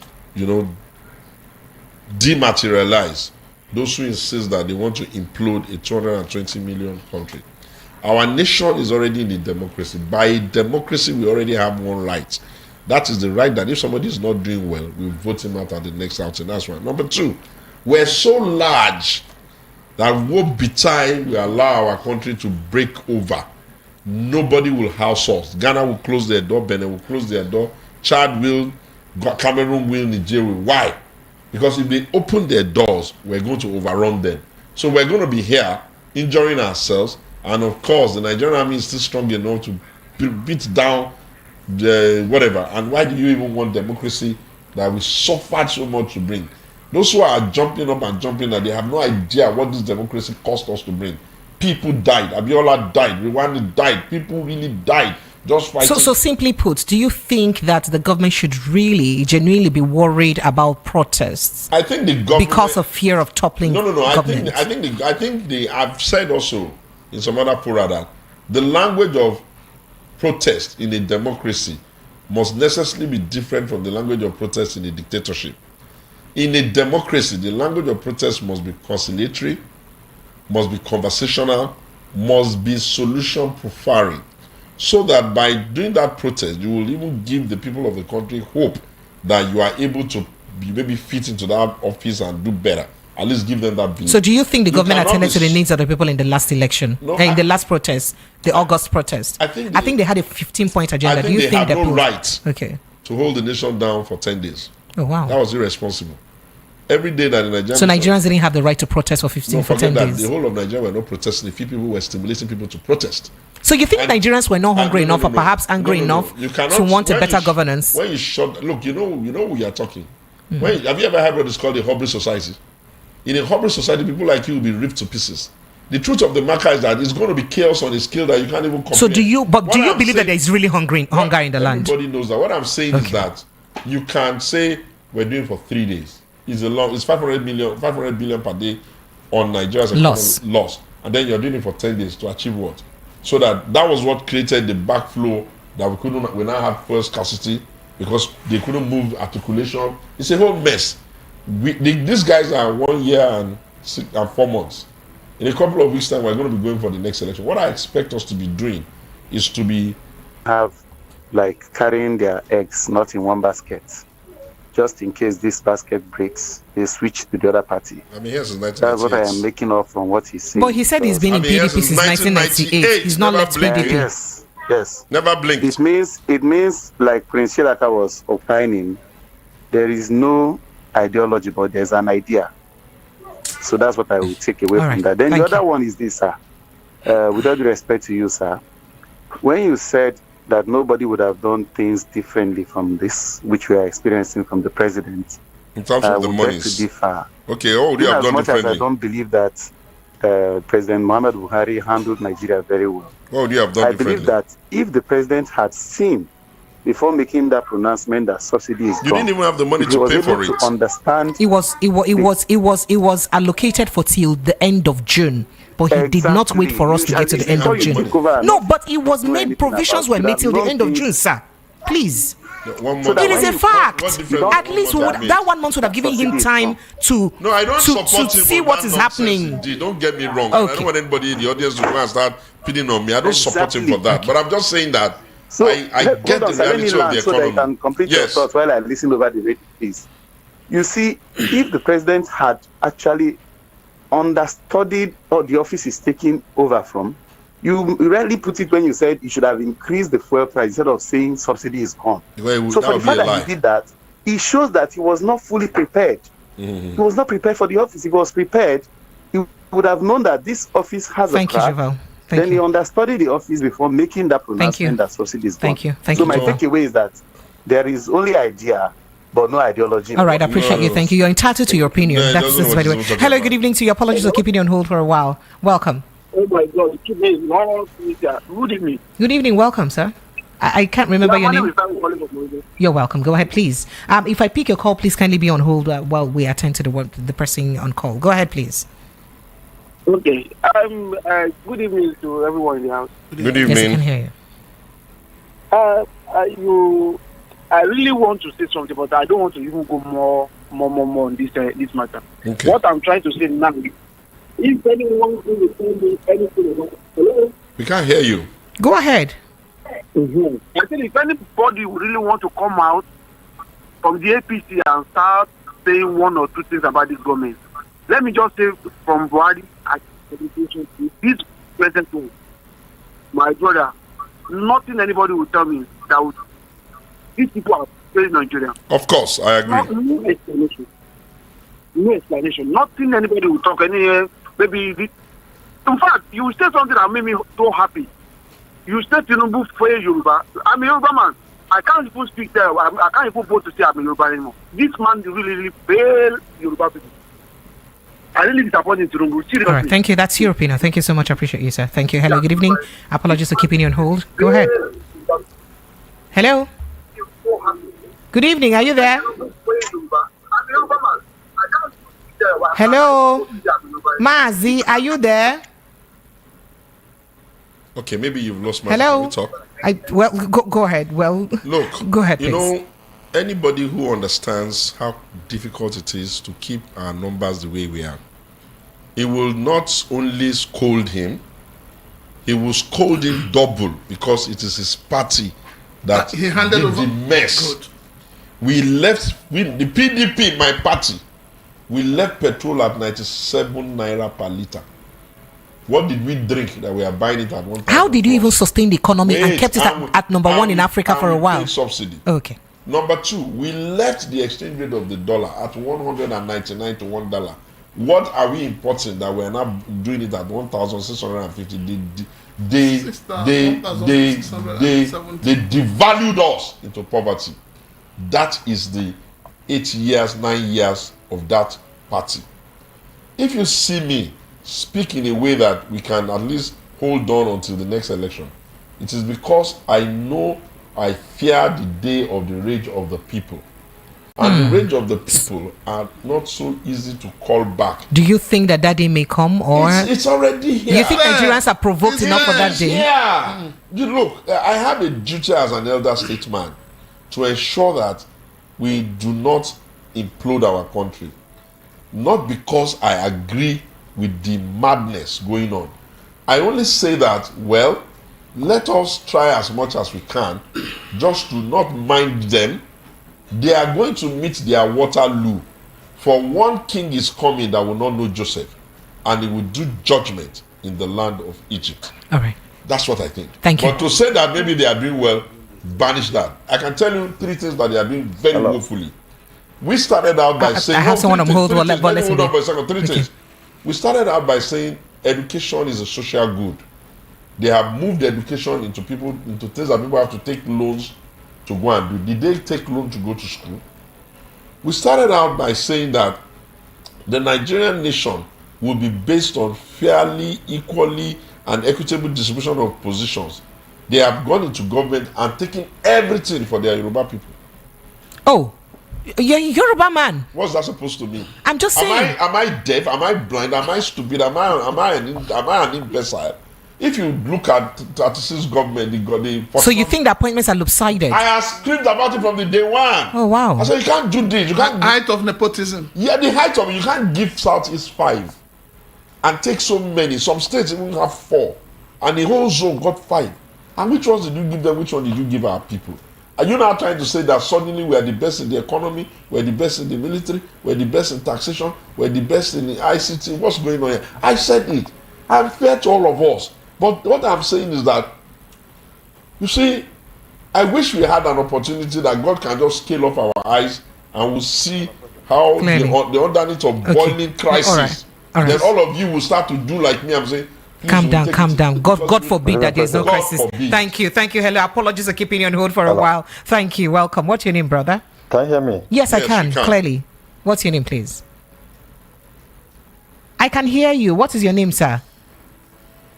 dematerialize those who insist that they want to implode a 220 million country. Our nation is already in a democracy. By democracy, we already have one right. That is the right that if somebody is not doing well, we vote him out at the next outing. That's one. Number two, we're so large that won't be time we allow our country to break over. Nobody will house us. Ghana will close their door, Benin will close their door, Chad will, Cameroon will, Nigeria will. Why? Because if they open their doors, we're going to overrun them. So we're going to be here injuring ourselves, and of course the Nigerian army is still strong enough to beat down the whatever. And why do you even want democracy that we suffered so much to bring? Those who are jumping up and jumping that they have no idea what this democracy cost us to bring. People died. Abiola died. Rwanda died. People really died just fighting. So simply put, do you think that the government should really genuinely be worried about protests? I think the government, because of fear of toppling. No. Government. I think I've said also in some other fora that the language of protest in a democracy must necessarily be different from the language of protest in a dictatorship. In a democracy, the language of protest must be conciliatory, must be conversational, must be solution preferring, so that by doing that protest, you will even give the people of the country hope that you are able to maybe fit into that office and do better. At least give them that belief. So do you think the government attended to the needs of the people in the last election? No, in the last protest, the August protest? I think they had a 15-point agenda. Do you think they had no right to hold the nation down for 10 days? Oh, wow. That was irresponsible. Every day that the Nigerians... So Nigerians didn't have the right to protest for 10 days? The whole of Nigeria were not protesting. A few people were stimulating people to protest. So you think Nigerians were not hungry enough or perhaps angry enough to want a better governance? When you shut... Look, you know we are talking. Have you ever heard what is called a hybrid society? In a hybrid society, people like you will be ripped to pieces. The truth of the matter is that it's going to be chaos on a scale that you can't even compare. So do you believe that there is really hunger in the land? Everybody knows that. What I'm saying is that you can say we're doing for 3 days. It's 500 billion per day on Nigeria's economy loss. And then you're doing it for 10 days to achieve what? So that was what created the backflow that we now have fuel scarcity because they couldn't move articulation. It's a whole mess. These guys are 1 year and 4 months. In a couple of weeks' time, we're going to be going for the next election. What I expect us to be doing is to be carrying their eggs not in one basket. Just in case this basket breaks, they switch to the other party. I mean, yes, that's what I am making up from what he said. But he said he's been in PDP since 1998. He's not left PDP. Yes. Never blinked. It means like Prince Shilaka was opining, there is no ideology, but there's an idea. So that's what I will take away from that. Then the other one is this, sir. With all due respect to you, sir, when you said that nobody would have done things differently from this, which we are experiencing from the president. In terms of the money. To differ. Okay, would you have done differently? As I don't believe that President Muhammad Buhari handled Nigeria very well. What would you have done differently? I believe that if the president had seen before making that pronouncement that subsidy is you didn't even have the money to pay for it. To understand it was allocated for till the end of June. But he did not wait for us to get to the end of June. No, but it was made, provisions were made till the end of June, sir. Please. It is a fact. At least that 1 month would have given him time to see what is happening. Don't get me wrong. I don't want anybody in the audience to go and start pinning on me. I don't support him for that. But I'm just saying that I get the reality of the economy. So that I can complete your thoughts while I listen over the radio, please. You see, if the president had actually understudied or the office is taking over from, you rarely put it when you said you should have increased the fuel price instead of saying subsidy is gone. So for the fact that he did that, it shows that he was not fully prepared. He was not prepared for the office. If he was prepared, he would have known that this office has a crack. Then he understudied the office before making that pronouncement that subsidy is gone. Thank you. My takeaway is that there is only idea, but no ideology. All right, I appreciate you. Thank you. You're entitled to your opinion. That's by the way. Hello, good evening to you. Apologies for keeping you on hold for a while. Welcome. Oh my God, keep me long. Good evening. Good evening. Welcome, sir. I can't remember your name. You're welcome. Go ahead, please. If I pick your call, please kindly be on hold while we attend to the person on call. Go ahead, please. Okay. Good evening to everyone in the house. Good evening. Yes, I can hear you. I really want to say something, but I don't want to even go more on this matter. Okay. What I'm trying to say now is, if anyone will tell me anything about, hello? We can't hear you. Go ahead. Mm-hmm. I think if anybody would really want to come out from the APC and start saying one or two things about this government, let me just say from Buhari at this present one, my brother, nothing anybody will tell me that would, these people are very Nigerian. Of course, I agree. No explanation. Nothing anybody will talk. Maybe in fact, you say something that made me so happy. You say Tinubu for Yoruba. I'm a Yoruba man. I can't even speak there. I can't even vote to say I'm a Yoruba anymore. This man really failed Yoruba people. I really disappointed Tinubu. Seriously. All right, thank you. That's your opinion. Thank you so much. I appreciate you, sir. Thank you. Hello, good evening. Apologies for keeping you on hold. Go ahead. Hello. Good evening. Are you there? Hello. Mazi, are you there? Okay, maybe you've lost my Hello. talk. Go ahead. Well, look. Go ahead, please. You know, anybody who understands how difficult it is to keep our numbers the way we are, he will not only scold him, he will scold him double, because it is his party that he handed did over the mess. Good. We left the PDP, my party. We left petrol at 97 naira per liter. What did we drink that we are buying it at 1,000? How did you even sustain the economy and kept it at number one in Africa for a while? Subsidy. Okay. Number two, we left the exchange rate of the dollar at 199 to $1. What are we importing that we are now doing it at 1,650? They devalued us into poverty. That is the 8 years, 9 years of that party. If you see me speak in a way that we can at least hold on until the next election, it is because I know I fear the day of the rage of the people. And the rage of the people are not so easy to call back. Do you think that day may come, or it's already here? You think Nigerians are provoked enough for that day? Yeah. Look, I have a duty as an elder statesman to ensure that we do not implode our country. Not because I agree with the madness going on. I only say that, well, let us try as much as we can just to not mind them. They are going to meet their Waterloo. For one king is coming that will not know Joseph, and he will do judgment in the land of Egypt. All right. That's what I think. Thank you. But to say that maybe they are doing well, banish that. I can tell you 3 things that they are doing very woefully. We started out by saying... I have someone on hold. Let me hold on for a second. 3 things. We started out by saying education is a social good. They have moved education into things that people have to take loans to go and do. Did they take loans to go to school? We started out by saying that the Nigerian nation will be based on fairly, equally, and equitable distribution of positions. They have gone into government and taken everything for their Yoruba people. Oh, you're a Yoruba man. What's that supposed to mean? I'm just saying. Am I deaf? Am I blind? Am I stupid? Am I an imbecile? If you look at 36 government, so you think the appointments are lopsided? I have screamed about it from the day one. Oh wow! I said you can't do this. You can't. Height of nepotism. Yeah, the height of it. You can't give Southeast 5 and take so many. Some states even have 4, and the whole zone got 5. And which ones did you give them? Which one did you give our people? Are you now trying to say that suddenly we are the best in the economy, we're the best in the military, we're the best in taxation, we're the best in the ICT? What's going on here? I said it. I'm fair to all of us. But what I'm saying is that, you see, I wish we had an opportunity that God can just scale off our eyes and we'll see how the underneath of boiling crisis. All right. Then all of you will start to do like me. I'm saying, calm down. God forbid that there's no crisis. Thank you. Hello. Apologies for keeping you on hold for a while. Thank you. Welcome. What's your name, brother? Can you hear me? Yes, I can. Clearly. What's your name, please? I can hear you. What is your name, sir?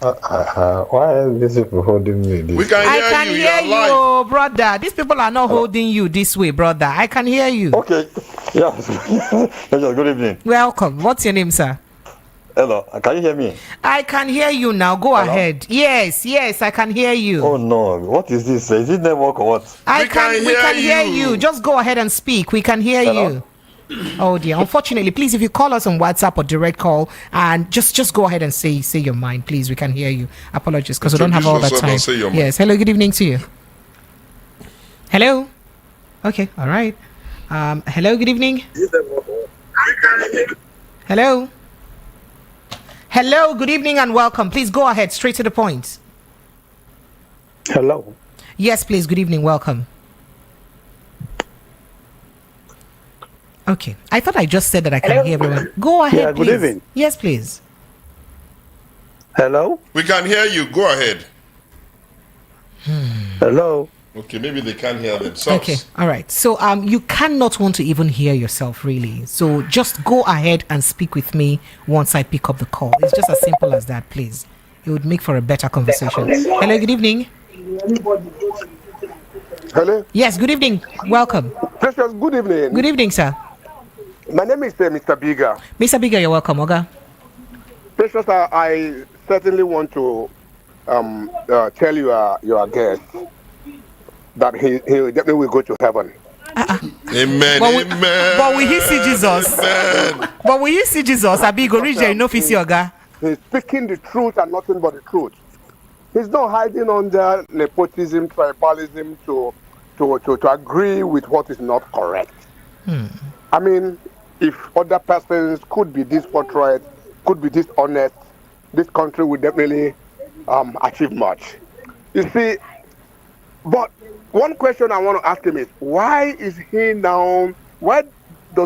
Why are these people holding me this way? I can hear you, brother. These people are not holding you this way, brother. I can hear you. Okay. Yes. Good evening. Welcome. What's your name, sir? Hello, can you hear me? I can hear you now. Go ahead. Yes, I can hear you. Oh no, what is this? Is it network or what? We can hear you. Just go ahead and speak. We can hear you. Oh dear. Unfortunately, please, if you call us on WhatsApp or direct call, and just go ahead and say your mind, please. We can hear you. Apologies, because we don't have all the time. Yes. Hello. Good evening to you. Hello. Okay. All right. Hello. Good evening. Hello. Hello. Good evening and welcome. Please go ahead. Straight to the point. Hello. Yes, please. Good evening. Welcome. Okay. I thought I just said that I can hear everyone. Go ahead, yeah, please. good evening. Yes, please. Hello? We can hear you. Go ahead. Hello? Okay, maybe they can't hear themselves. Okay. All right. So you cannot want to even hear yourself, really. So just go ahead and speak with me once I pick up the call. It's just as simple as that, please. It would make for a better conversation. Hello, good evening. Hello? Yes, good evening. Welcome. Precious, good evening. Good evening, sir. My name is Mr. Biga. Mr. Biga, you're welcome, Oga. Precious, I certainly want to tell you, your guest, that he definitely will go to heaven. Amen. But will he see Jesus? But will he see Jesus? Abigo, region, no fisi, Oga. He's speaking the truth and nothing but the truth. He's not hiding under nepotism, tribalism to agree with what is not correct. I mean, if other persons could be this forthright, could be dishonest, this country would definitely achieve much. You see, but one question I want to ask him is, why does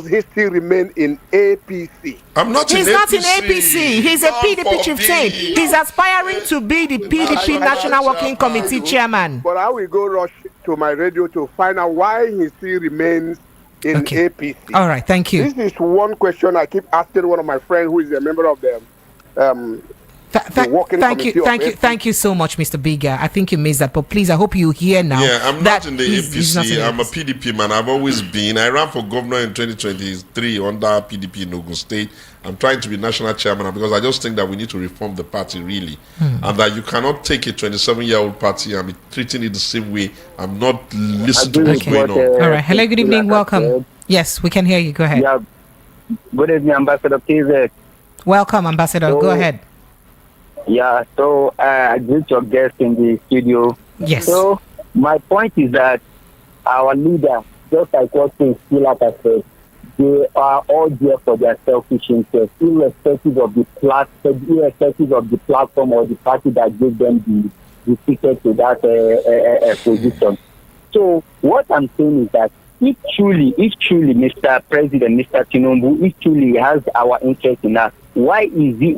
he still remain in APC? He's not in APC. He's a PDP chieftain. He's aspiring to be the PDP National Working Committee chairman. But I will go rush to my radio to find out why he still remains in APC. All right, thank you. This is one question I keep asking one of my friends who is a member of the Thank you so much, Mr. Biga. I think you missed that, but please, I hope you hear now. Yeah, I'm not in the APC. I'm a PDP man. I've always been. I ran for governor in 2023 under PDP in Ogun State. I'm trying to be national chairman because I just think that we need to reform the party, really. And that you cannot take a 27-year-old party and be treating it the same way. I'm not listening to what's going on. All right. Hello, good evening. Welcome. Yes, we can hear you. Go ahead. Yeah. Good evening, Ambassador KZ. Welcome, Ambassador. Go ahead. Yeah, so I greet your guest in the studio. Yes. So my point is that our leader, just like what Still said, they are all there for their selfish interests, irrespective of the platform or the party that gave them the ticket to that position. So what I'm saying is that if truly, Mr. President, Mr. Tinubu, if truly has our interest in us, why did he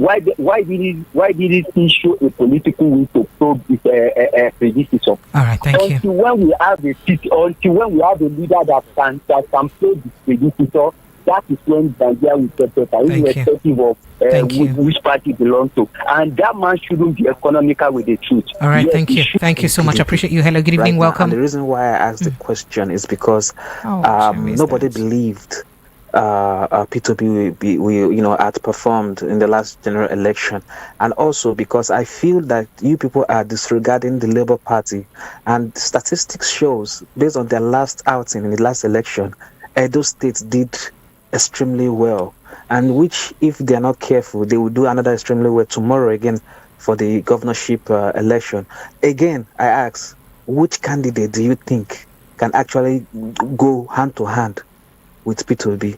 show a political will to probe his predecessor? All right, thank you. Until when we have a leader that can probe his predecessor, that is when Nigeria will get better, irrespective of which party belongs to. And that man shouldn't be economical with the truth. All right, thank you. Thank you so much. I appreciate you. Hello, good evening. Welcome. The reason why I asked the question is because nobody believed P2P will outperformed in the last general election, and also because I feel that you people are disregarding the Labour Party, and statistics shows based on their last outing in the last election, Edo State did extremely well, and which, if they are not careful, they will do another extremely well tomorrow again for the governorship election. Again, I ask, which candidate do you think can actually go hand to hand with P2B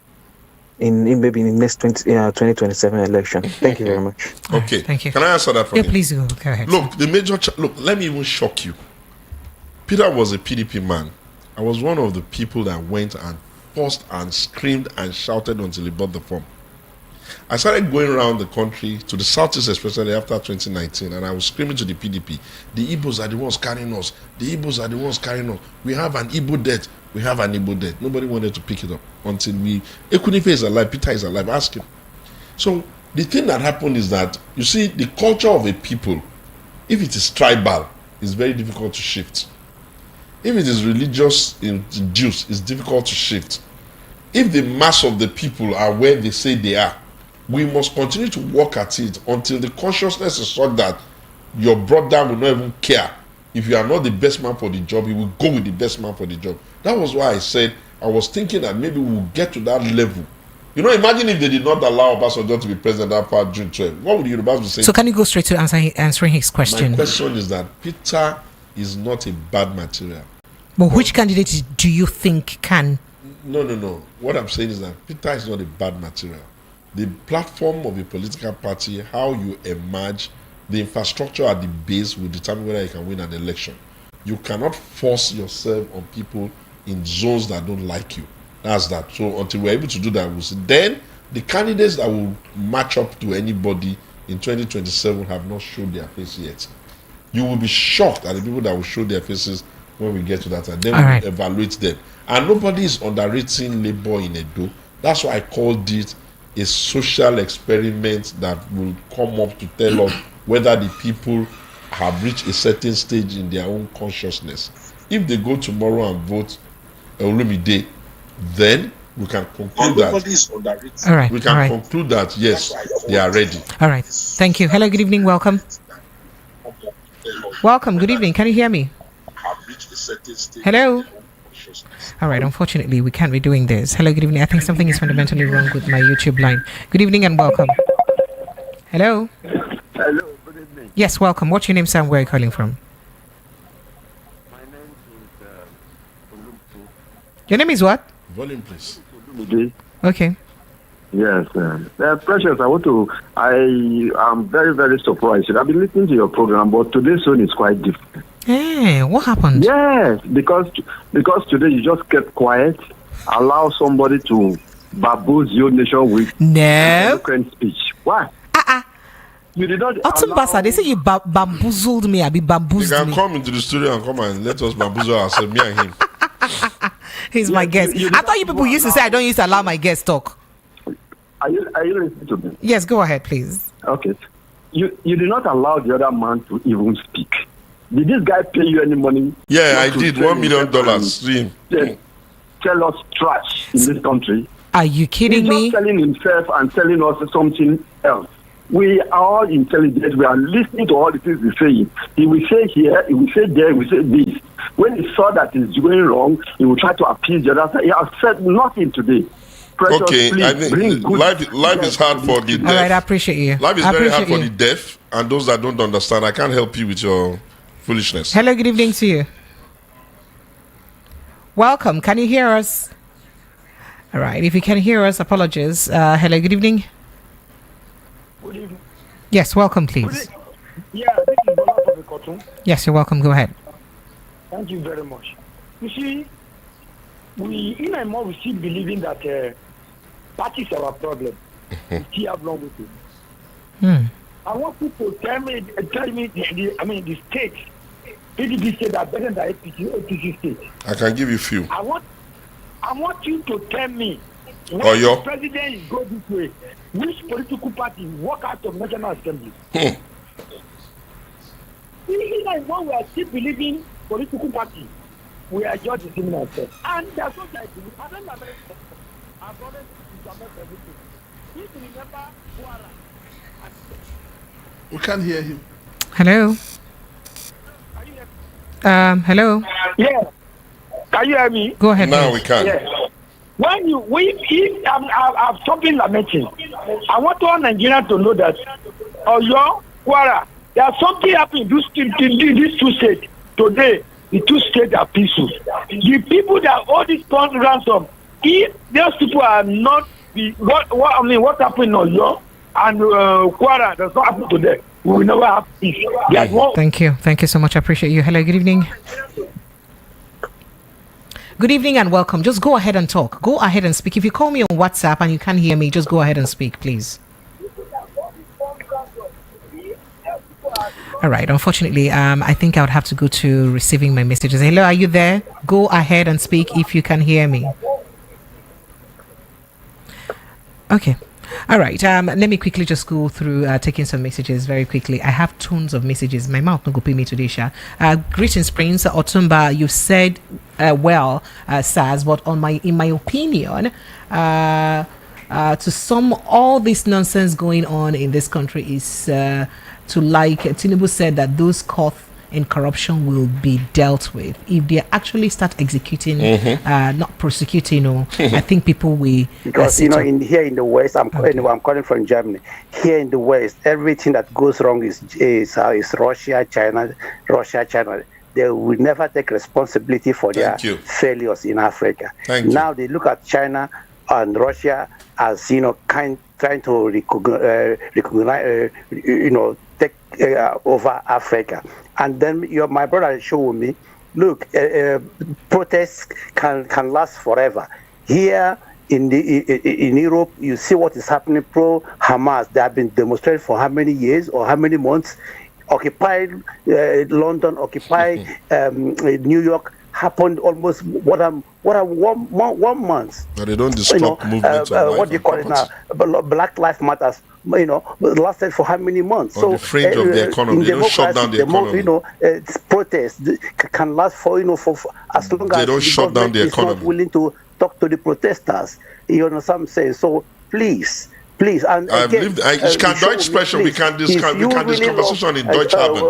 in maybe in the next 2027 election? Thank you very much. Okay, thank you. Can I answer that for you? Please go ahead. Look, the major let me even shock you. Peter was a PDP man. I was one of the people that went and fussed and screamed and shouted until he bought the form. I started going around the country, to the southeast especially after 2019, and I was screaming to the PDP, the Igbos are the ones carrying us. The Igbos are the ones carrying us. We have an Igbo debt. We have an Igbo debt. Nobody wanted to pick it up until Ekunife is alive, Peter is alive. Ask him. So the thing that happened is that, you see, the culture of a people, if it is tribal, it's very difficult to shift. If it is religious induced, it's difficult to shift. If the mass of the people are where they say they are, We must continue to work at it until the consciousness is such that your brother will not even care. If you are not the best man for the job, he will go with the best man for the job. That was why I said I was thinking that maybe we'll get to that level. You know, imagine if they did not allow Obasanjo to be president after June 12. What would Yorubas be saying? So can you go straight to answering his question? My question is that Peter is not a bad material. But which candidate do you think can? No. What I'm saying is that Peter is not a bad material. The platform of a political party, how you emerge, the infrastructure at the base will determine whether you can win an election. You cannot force yourself on people in zones that don't like you. That's that. So until we're able to do that, we'll see. Then the candidates that will match up to anybody in 2027 have not showed their face yet. You will be shocked at the people that will show their faces when we get to that, and then we'll evaluate them. And nobody is underrating labor in Edo. That's why I called it a social experiment that will come up to tell us whether the people have reached a certain stage in their own consciousness. If they go tomorrow and vote Olumide, then we can conclude that. All right. We can conclude that yes, they are ready. All right. Thank you. Hello. Good evening. Welcome. Welcome. Good evening. Can you hear me? Hello. All right. Unfortunately, we can't be doing this. Hello. Good evening. I think something is fundamentally wrong with my YouTube line. Good evening and welcome. Hello. Hello. Good evening. Yes. Welcome. What's your name, Sam? Where are you calling from? My name is Otunba. Your name is what? Volume, please. Okay. Yes, Precious, I am very, very surprised. I've been listening to your program, but today's one is quite different. Hey, what happened? Yes, because today you just kept quiet, allow somebody to babble your nation with eloquent speech. Why? You did not Otunba, they say you bamboozled me. I be bamboozled. You can come into the studio and come and let us bamboozle ourselves, me and him. He's my guest. I thought you people used to say I don't used to allow my guests talk. Are you listening to me? Yes, go ahead, please. Okay. You did not allow the other man to even speak. Did this guy pay you any money? Yeah, I did. $1 million. Tell us trash in this country. Are you kidding me? He's just telling himself and telling us something else. We are all intelligent. We are listening to all the things he's saying. He will say here, he will say there, he will say this. When he saw that it's going wrong, he will try to appease the other side. He has said nothing today. Precious, okay, please, I think life is hard for the deaf. All right, I appreciate you. Life is very hard for the deaf and those that don't understand. I can't help you with your foolishness. Hello, good evening to you. Welcome. Can you hear us? All right. If you can hear us, apologies. Hello, good evening. Good evening. Yes, welcome, please. Yeah, this is Bola from Ikotun. Yes, you're welcome. Go ahead. Thank you very much. You see, we in a more we still believing that parties are our problem. We still have long with it. I want people to tell me the state, PDP state are better than APC state. I can give you a few. I want you to tell me when the president is go this way, which political party walk out of National Assembly? Even when we are still believing political party, we are just deceiving ourselves. And that's what I believe. I don't know. I've already discovered everything. If you remember Kwara. We can't hear him. Hello. Hello. Yeah. Can you hear me? Go ahead. Now we can. Yeah. If I'm something lamenting, I want all Nigerians to know that Oyo, Kwara, there's something happening in these two states. Today, the two states are peaceful. The people that owe this ransom, if those people are not what happened in Oyo and Kwara does not happen to them, we will never have peace. Thank you. Thank you so much. I appreciate you. Hello, good evening. Good evening and welcome. Just go ahead and talk. Go ahead and speak. If you call me on WhatsApp and you can't hear me, just go ahead and speak, please. All right. Unfortunately, I think I would have to go to receiving my messages. Hello, are you there? Go ahead and speak if you can hear me. Okay. All right. Let me quickly just go through taking some messages very quickly. I have tons of messages. My mouth no go pay me today, Sha. Greetings, Prince Otunba. You said well, Saz, but in my opinion, to sum all this nonsense going on in this country is to, like Tinubu said, that those caught in corruption will be dealt with. If they actually start executing, not prosecuting, I think people will. Because here in the West, I'm calling from Germany. Here in the West, everything that goes wrong is Russia, China. They will never take responsibility for their failures in Africa. Now they look at China and Russia as trying to recognize, take over Africa. And then my brother showed me, look, protests can last forever. Here in Europe, you see what is happening pro-Hamas. They have been demonstrating for how many years or how many months. Occupy London, occupy New York happened almost one month. But they don't disrupt movements. What do you call it now? Black Lives Matters. Lasted for how many months? On the fringe of the economy, they don't shut down the economy. Protests can last for for as long as they don't shut down the economy. Not willing to talk to the protesters. You understand what I'm saying? So please. And again, can Deutsch sprechen? We can this conversation in Deutsch haben.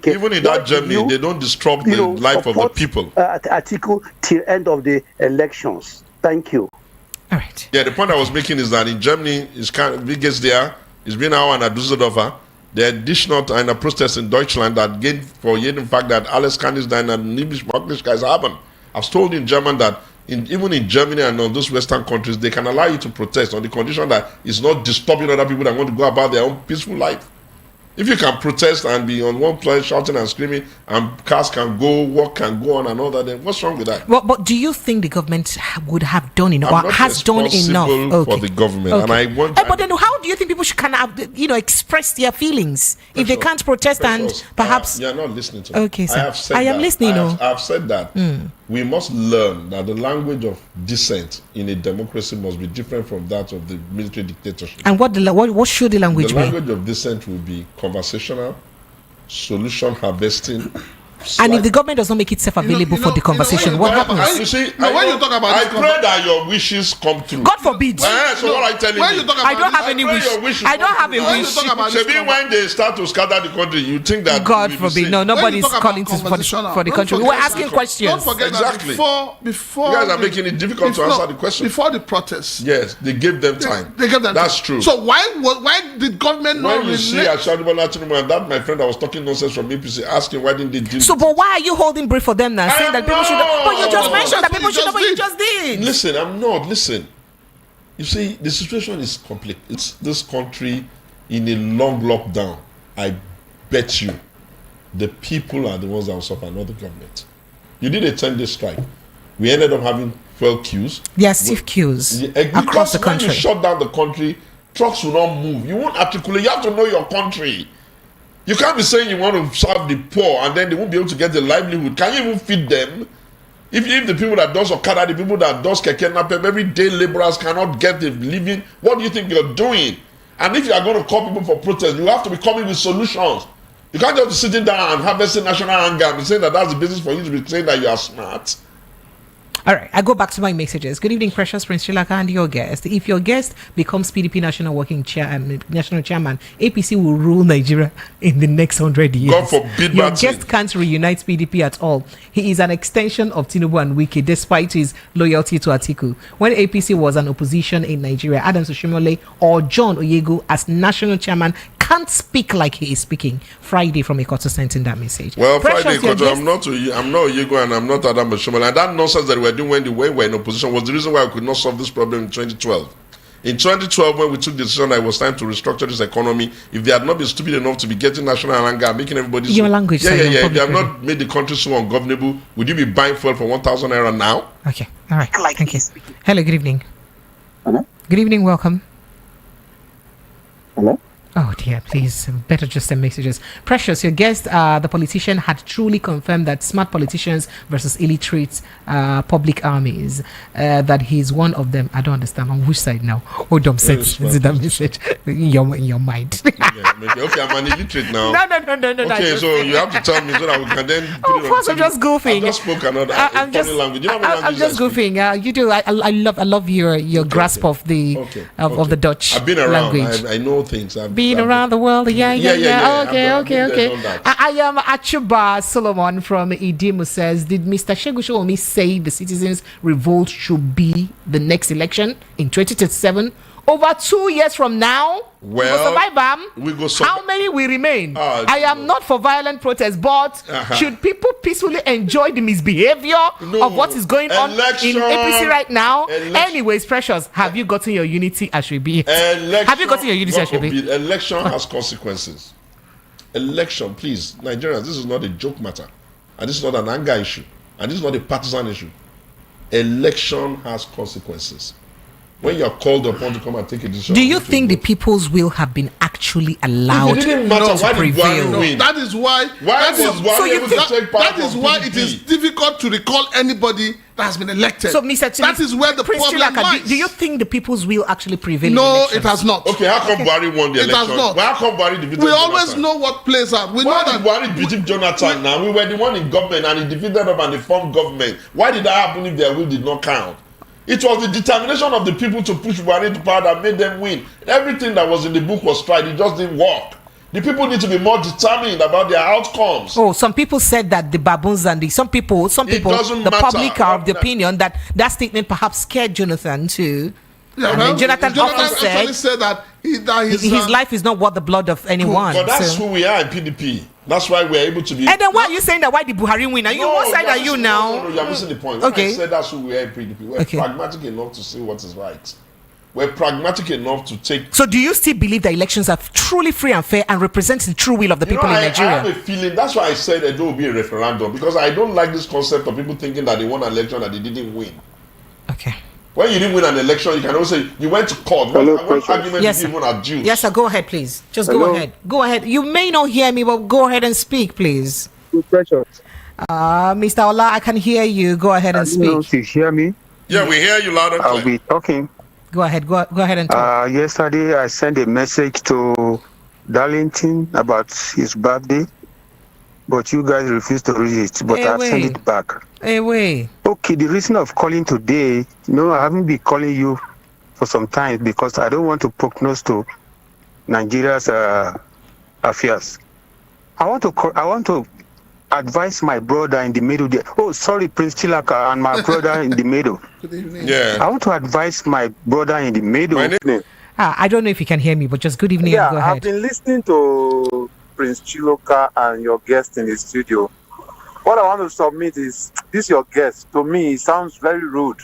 Even in that Germany, they don't disrupt the life of the people. Article till end of the elections. Thank you. All right. Yeah, the point I was making is that in Germany, it's kind of biggest there. It's been now in Düsseldorf. Der ist not einer Protest in Deutschland that geht for jeden fact that alles kann es deine Möglichkeit haben. I've told in German that even in Germany and on those Western countries, they can allow you to protest on the condition that it's not disturbing other people that want to go about their own peaceful life. If you can protest and be on one place shouting and screaming, and cars can go, work can go on and all that, then what's wrong with that? Well, but do you think the government would have done enough or has done enough for the government? And I want. But then, how do you think people should express their feelings if they can't protest and perhaps? You're not listening to me. Okay, sir. I am listening. I've said that. We must learn that the language of dissent in a democracy must be different from that of the military dictatorship. And what should the language be? The language of dissent will be conversational, solution harvesting. And if the government does not make itself available for the conversation, what happens? You see, when you talk about I pray that your wishes come true. God forbid. So what I tell you, I don't have any wish. I don't have a wish. Maybe when they start to scatter the country, you think that God forbid. No, nobody's calling for the country. We're asking questions. Don't forget exactly. That before you guys are making it difficult to answer the question. Before the protests, yes, they gave them time. They gave them That's time. True. So why did government not? When you see Ashadibola Tinubu and that my friend I was talking nonsense from APC asking why didn't they do? So, but why are you holding brief for them now, saying that people should? But you just mentioned that people should know what you just did. Listen, I'm not. Listen, you see, the situation is complex. It's this country in a long lockdown. I bet you, the people are the ones that will suffer, not the government. You did a 10-day strike. We ended up having 12 queues. There are stiff queues across the country. When you shut down the country, trucks will not move. You won't articulate. You have to know your country. You can't be saying you want to serve the poor and then they won't be able to get the livelihood. Can you even feed them? If the people that does Okada, the people that does Keke Napep, everyday laborers cannot get the living, what do you think you're doing? And if you are going to call people for protest, you have to be coming with solutions. You can't just be sitting down and harvesting national anger and saying that that's the business for you to be saying that you are smart. All right, I go back to my messages. Good evening, Precious Prince Chilaka and your guest. If your guest becomes PDP national chairman, APC will rule Nigeria in the next 100 years. God forbid. Your guest can't reunite PDP at all. He is an extension of Tinubu and Wike, despite his loyalty to Atiku. When APC was an opposition in Nigeria, Adams Oshimole or John Oyegu as national chairman can't speak like he is speaking. Friday from Ikoto sent in that message. Well, Friday, Ikoto, I'm not Oyegu and I'm not Adam Oshimole. And that nonsense that we're doing when we were in opposition was the reason why we could not solve this problem in 2012. In 2012, when we took the decision that it was time to restructure this economy, if they had not been stupid enough to be getting national anger, making everybody... Your language. If they have not made the country so ungovernable, would you be buying fuel for 1,000 naira now? Okay. All right. Thank you. Hello, good evening. Hello? Good evening, welcome. Hello? Oh dear, please, better just send messages. Precious, your guest, the politician, had truly confirmed that smart politicians versus illiterate public armies, that he's one of them. I don't understand. On which side now? Oh, dumb sense. Is it that message in your mind? Okay, I'm an illiterate now. No. Okay, so you have to tell me so that we can then put it on. Course, I'm just goofing. I just spoke another funny language. You know what I'm just goofing. You do. I love your grasp of the of the Dutch I've been around. language. I know things. Been around the world. Yeah. Okay. I am Achuba Solomon from Idimu says, did Mr. Segun say the citizens' revolt should be the next election in 2037? Over 2 years from now, well, we go survive. How many will remain? I am not for violent protest, but should people peacefully enjoy the misbehavior of what is going on in APC right now? Anyways, Precious, have you gotten your unity as we be? Have you gotten your unity as we be? Election has consequences. Election, please, Nigerians, this is not a joke matter. And this is not an anger issue. And this is not a partisan issue. Election has consequences. When you are called upon to come and take a decision, do you think the people's will have been actually allowed to prevail? That is why. That is why it is difficult to recall anybody that has been elected. So, Mr. That is where the problem lies. Do you think the people's will actually prevail? No, it has not. Okay, how come Buhari won the election? It has not. How come Buhari defeated We Jonathan? always know what plays out. We Why know did that Buhari defeat Jonathan now? We were the one in government and he defeated them and they formed government. Why did that happen if their will did not count? It was the determination of the people to push Buhari to power that made them win. Everything that was in the book was tried. It just didn't work. The people need to be more determined about their outcomes. Oh, some people said that the baboons and some people, the public are of the opinion that statement perhaps scared Jonathan too. Yeah, and then Jonathan actually said that his life is not worth the blood of anyone. But that's who we are in PDP. That's why we're able to be. And then why are you saying that? Why did Buhari win? What side are you now? No, you're missing the point. Okay. I said that's who we are in PDP. We're pragmatic enough to say what is right. We're pragmatic enough to take. So, do you still believe that elections are truly free and fair and represent the true will of the people in Nigeria? I have a feeling. That's why I said there will be a referendum, because I don't like this concept of people thinking that they won an election and they didn't win. Okay. When you didn't win an election, you can also say you went to court. What argument did you even adduce? Yes, sir. Go ahead, please. Just go ahead. Go ahead. You may not hear me, but go ahead and speak, please. Mr. Ola, I can hear you. Go ahead and speak. You hear me? Yeah, we hear you loud and clear. I'll be talking. Go ahead. Go ahead and talk. Yesterday, I sent a message to Darlington about his birthday, but you guys refused to read it. But I've sent it back. Okay, the reason of calling today, I haven't been calling you for some time because I don't want to poke nose to Nigeria's affairs. I want to advise my brother in the middle there. Oh, sorry, Prince Chilaka and my brother in the middle. Good evening. Yeah. I want to advise my brother in the middle. I don't know if you can hear me, but just good evening. Yeah, and go ahead. I've been listening to Prince Chiloka and your guest in the studio. What I want to submit is this: your guest, to me, sounds very rude.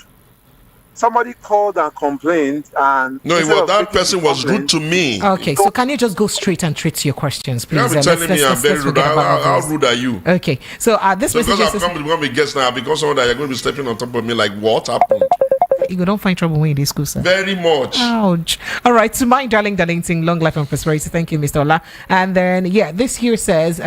Somebody called and complained, and that person was rude to me. Okay, so can you just go straight and to your questions, please? You're telling me I'm very rude. How rude are you? Okay, so this message because I've come to be a guest now, because someone that you're going to be stepping on top of me, like what happened? You don't find trouble when you do school, sir. Very much. Ouch. All right, to my darling thing, long life and prosperity. Thank you, Mr. Ola. And then, this here says,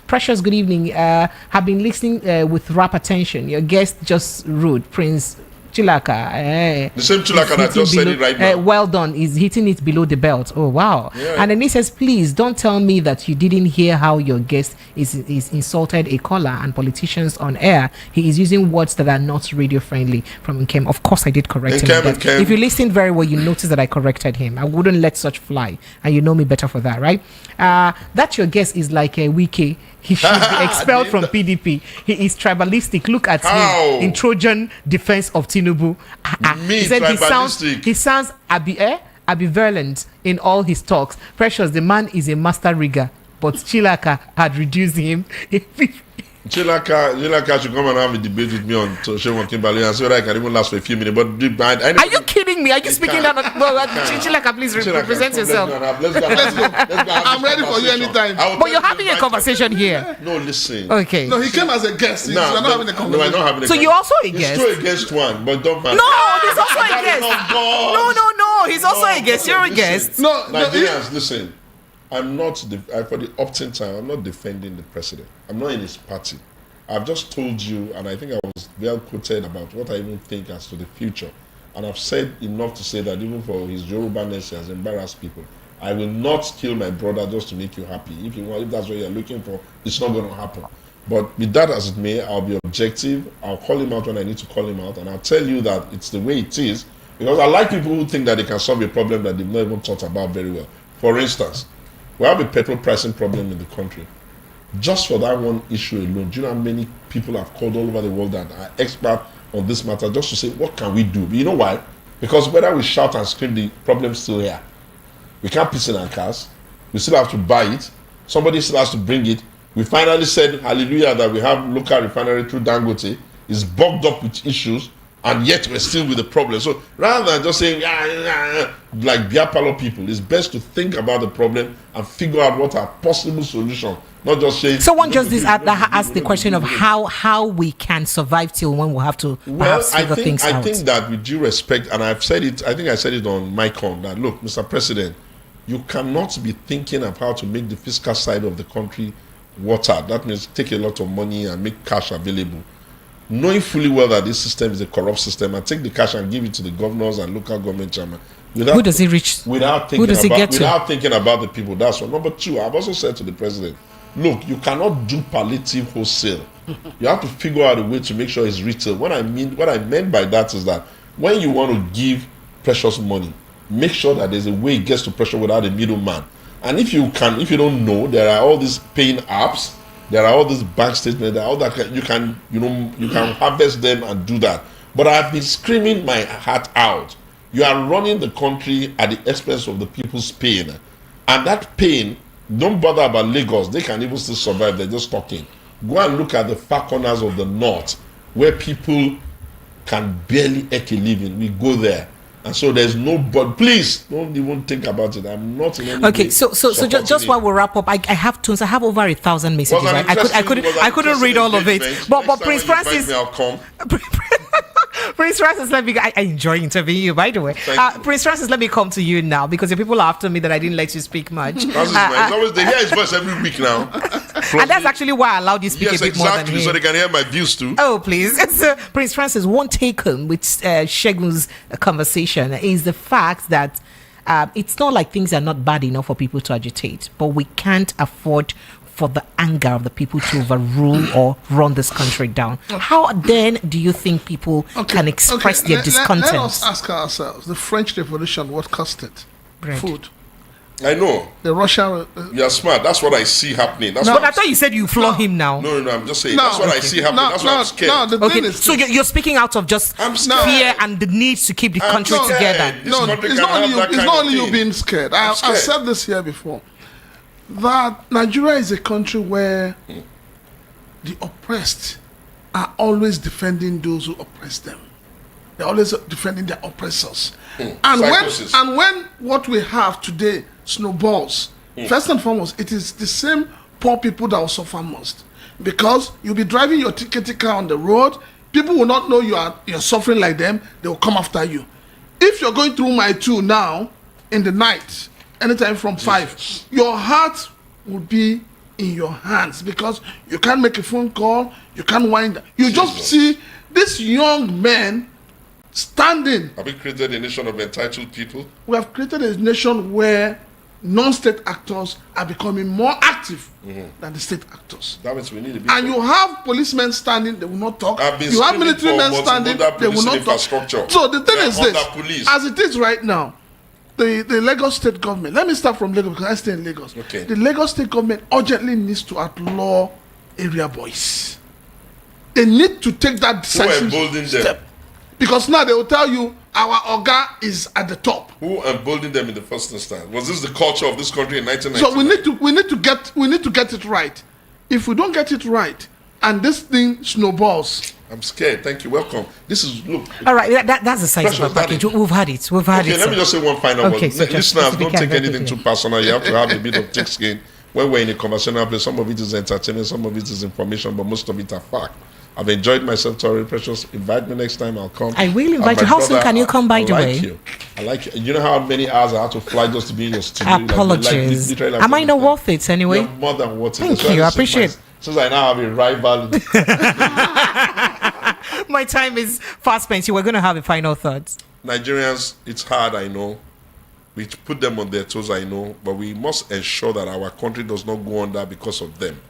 Precious, good evening. Have been listening with rapt attention. Your guest just rude, Prince Chilaka. The same Chilaka that just said it right now. Well done. He's hitting it below the belt. Oh, wow. Yeah. And then he says, please don't tell me that you didn't hear how your guest is insulted a caller and politicians on air. He is using words that are not radio friendly from Nkem. Of course, I did correct him. If you listen very well, you notice that I corrected him. I wouldn't let such fly. And you know me better for that, right? That your guest is like a wiki. He should be expelled from PDP. He is tribalistic. Look at him in Trojan defense of Tinubu. He said he sounds ambivalent in all his talks. Precious, the man is a master rigger, but Chilaka had reduced him. Chilaka should come and have a debate with me on Segun Kimberley and see whether I can even last for a few minutes. But are you kidding me? Are you speaking down? Chilaka, please represent yourself. Let's go. I'm ready for you anytime. But you're having a conversation here. No, listen. Okay. No, he came as a guest. We're not having a conversation. No, I'm not having a So you're also a guest? It's 2 against 1, but don't matter. No, he's also a guest. No. he's also a guest. You're a guest. No, Nigerians, listen. I'm not, for the opting time, I'm not defending the president. I'm not in his party. I've just told you, and I think I was well quoted about what I even think as to the future. And I've said enough to say that even for his Yoruba-ness, he has embarrassed people. I will not kill my brother just to make you happy. If that's what you're looking for, it's not going to happen. But with that as it may, I'll be objective. I'll call him out when I need to call him out, and I'll tell you that it's the way it is. Because I like people who think that they can solve a problem that they've not even thought about very well. For instance, we have a petrol pricing problem in the country. Just for that one issue alone, do you know how many people have called all over the world that are expert on this matter just to say, what can we do? But you know why? Because whether we shout and scream, the problem's still here. We can't piss in our cars. We still have to buy it. Somebody still has to bring it. We finally said, hallelujah, that we have local refinery through Dangote. It's bogged up with issues, and yet we're still with the problem. So rather than just saying, like beer parlor people, it's best to think about the problem and figure out what are possible solutions. Not just saying. Someone just asked the question of how we can survive till when we'll have to perhaps figure things out. I think that with due respect, and I've said it, I think I said it on MyCon, that look, Mr. President, you cannot be thinking of how to make the fiscal side of the country water. That means take a lot of money and make cash available, knowing fully well that this system is a corrupt system, and take the cash and give it to the governors and local government chairman. Who does it reach? Without thinking about the people. That's one. Number two, I've also said to the president, look, you cannot do palliative wholesale. You have to figure out a way to make sure it's retail. What I meant by that is that when you want to give precious money, make sure that there's a way it gets to pressure without a middleman. And if you don't know, there are all these paying apps, there are all these bank statements, there are all that you can harvest them and do that. But I've been screaming my heart out. You are running the country at the expense of the people's pain. And that pain, don't bother about Lagos. They can even still survive. They're just talking. Go and look at the far corners of the north where people can barely make a living. We go there. And so there's no, but please don't even think about it. I'm not in any way so just while we wrap up, I have tons. I have over 1,000 messages. Right? I couldn't read all of it. But Prince Francis, Prince Francis, I enjoy interviewing you, by the way. Prince Francis, let me come to you now because the people are after me that I didn't let you speak much. They hear his voice every week now. And that's actually why I allowed you to speak a bit more than him. So they can hear my views too. Oh, please. Prince Francis, one take home with Segun's conversation is the fact that it's not like things are not bad enough for people to agitate, but we can't afford for the anger of the people to overrule or run this country down. How then do you think people can express their discontent? Let us ask ourselves, the French Revolution, what cost it? Bread. Food. I know. The Russian... You're smart. That's what I see happening. But I thought you said you floor him now. No, I'm just saying. That's what I see happening. That's what I'm scared. The thing is, so you're speaking out of just fear and the need to keep the country together. No, it's not only you being scared. I've said this here before. That Nigeria is a country where the oppressed are always defending those who oppress them. They're always defending their oppressors. And when what we have today snowballs, first and foremost, it is the same poor people that will suffer most. Because you'll be driving your ticket car on the road, people will not know you're suffering like them, they will come after you. If you're going through my 2 now, in the night, anytime from 5, your heart will be in your hands because you can't make a phone call, you can't wind. You just see this young man standing. Have we created a nation of entitled people? We have created a nation where non-state actors are becoming more active than the state actors. That means we need to be. And you have policemen standing, they will not talk. You have military men standing, they will not talk. So the thing is this, as it is right now, the Lagos state government, let me start from Lagos because I stay in Lagos. Okay. The Lagos state government urgently needs to outlaw area boys. They need to take that decisive step. Because now they will tell you our Oga is at the top. Who emboldened them in the first instance? Was this the culture of this country in 1990? So we need to get it right. If we don't get it right, and this thing snowballs. I'm scared. Thank you. Welcome. This is all right. That's the size of the package. We've had it. Okay, let me just say one final word. Listeners, don't take anything too personal. You have to have a bit of thick skin. When we're in a conversational place, some of it is entertainment, some of it is information, but most of it are fact. I've enjoyed myself, Tori Precious. Invite me next time, I'll come. I will invite you. How soon can you come, by the way? I like it. You know how many hours I had to fly just to be in your studio? Apologies. Am I not worth it anyway? You're more than worth it. Thank you. I appreciate it. Since I now have a rival. My time is fast spent. We're going to have a final thought. Nigerians, it's hard, I know. We put them on their toes, I know. But we must ensure that our country does not go under because of them.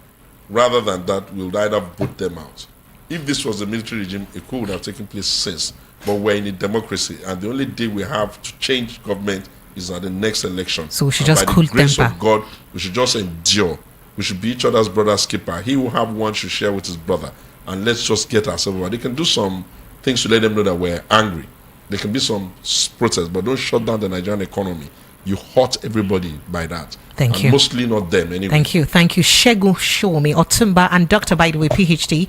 Rather than that, we'll either vote them out. If this was a military regime, it could have taken place since. But we're in a democracy, and the only day we have to change government is at the next election. So we should just cool by the grace temper. of God, we should just endure. We should be each other's brother's keeper. He who have one should share with his brother. And let's just get ourselves over. They can do some things to let them know that we're angry. There can be some protests, but don't shut down the Nigerian economy. You hurt everybody by that. Thank you. Mostly not them anyway. Thank you. Segun Shomi, Otunba, and Dr. By the way, PhD,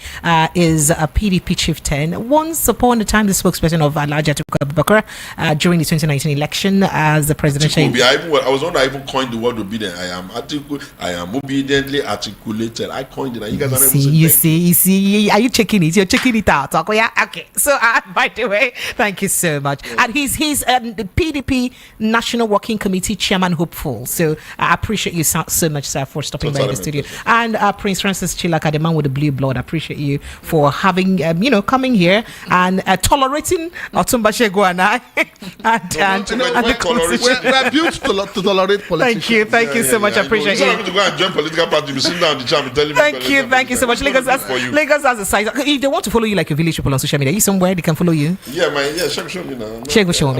is a PDP chieftain. Once upon a time, the spokesperson of Alhaji Atiku Abubakar during the 2019 election as the presidential. I was the one that even coined the word obedient. I am obediently articulated. I coined it. And you guys are you see. Are you checking it? You're checking it out. Okay. So, by the way, thank you so much. And he's the PDP National Working Committee chairman hopeful. So, I appreciate you so much, sir, for stopping by the studio. And Prince Francis Chilaka, the man with the blue blood, I appreciate you for having, coming here and tolerating Otunba Segun and I. We're built to tolerate politicians. Thank you so much. I appreciate you. You don't have to go and join political party. Be sitting down in the chair and telling me. Thank you so much. Lagos has a site. If they want to follow you like your village people on social media, you somewhere they can follow you. Yeah, show me now. Segun, show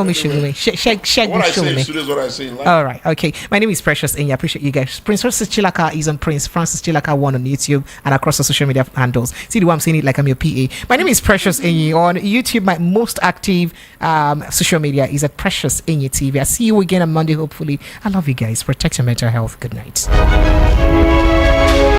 me. What I say in studio is what I say in life. All right, okay. My name is Precious and I appreciate you guys. Prince Francis Chilaka is on Prince Francis Chilaka 1 on YouTube and across the social media handles. See the way I'm saying it like I'm your PA. My name is Precious Enyi on YouTube. My most active social media is at Precious Enyi TV. I see you again on Monday, hopefully. I love you guys. Protect your mental health. Good night.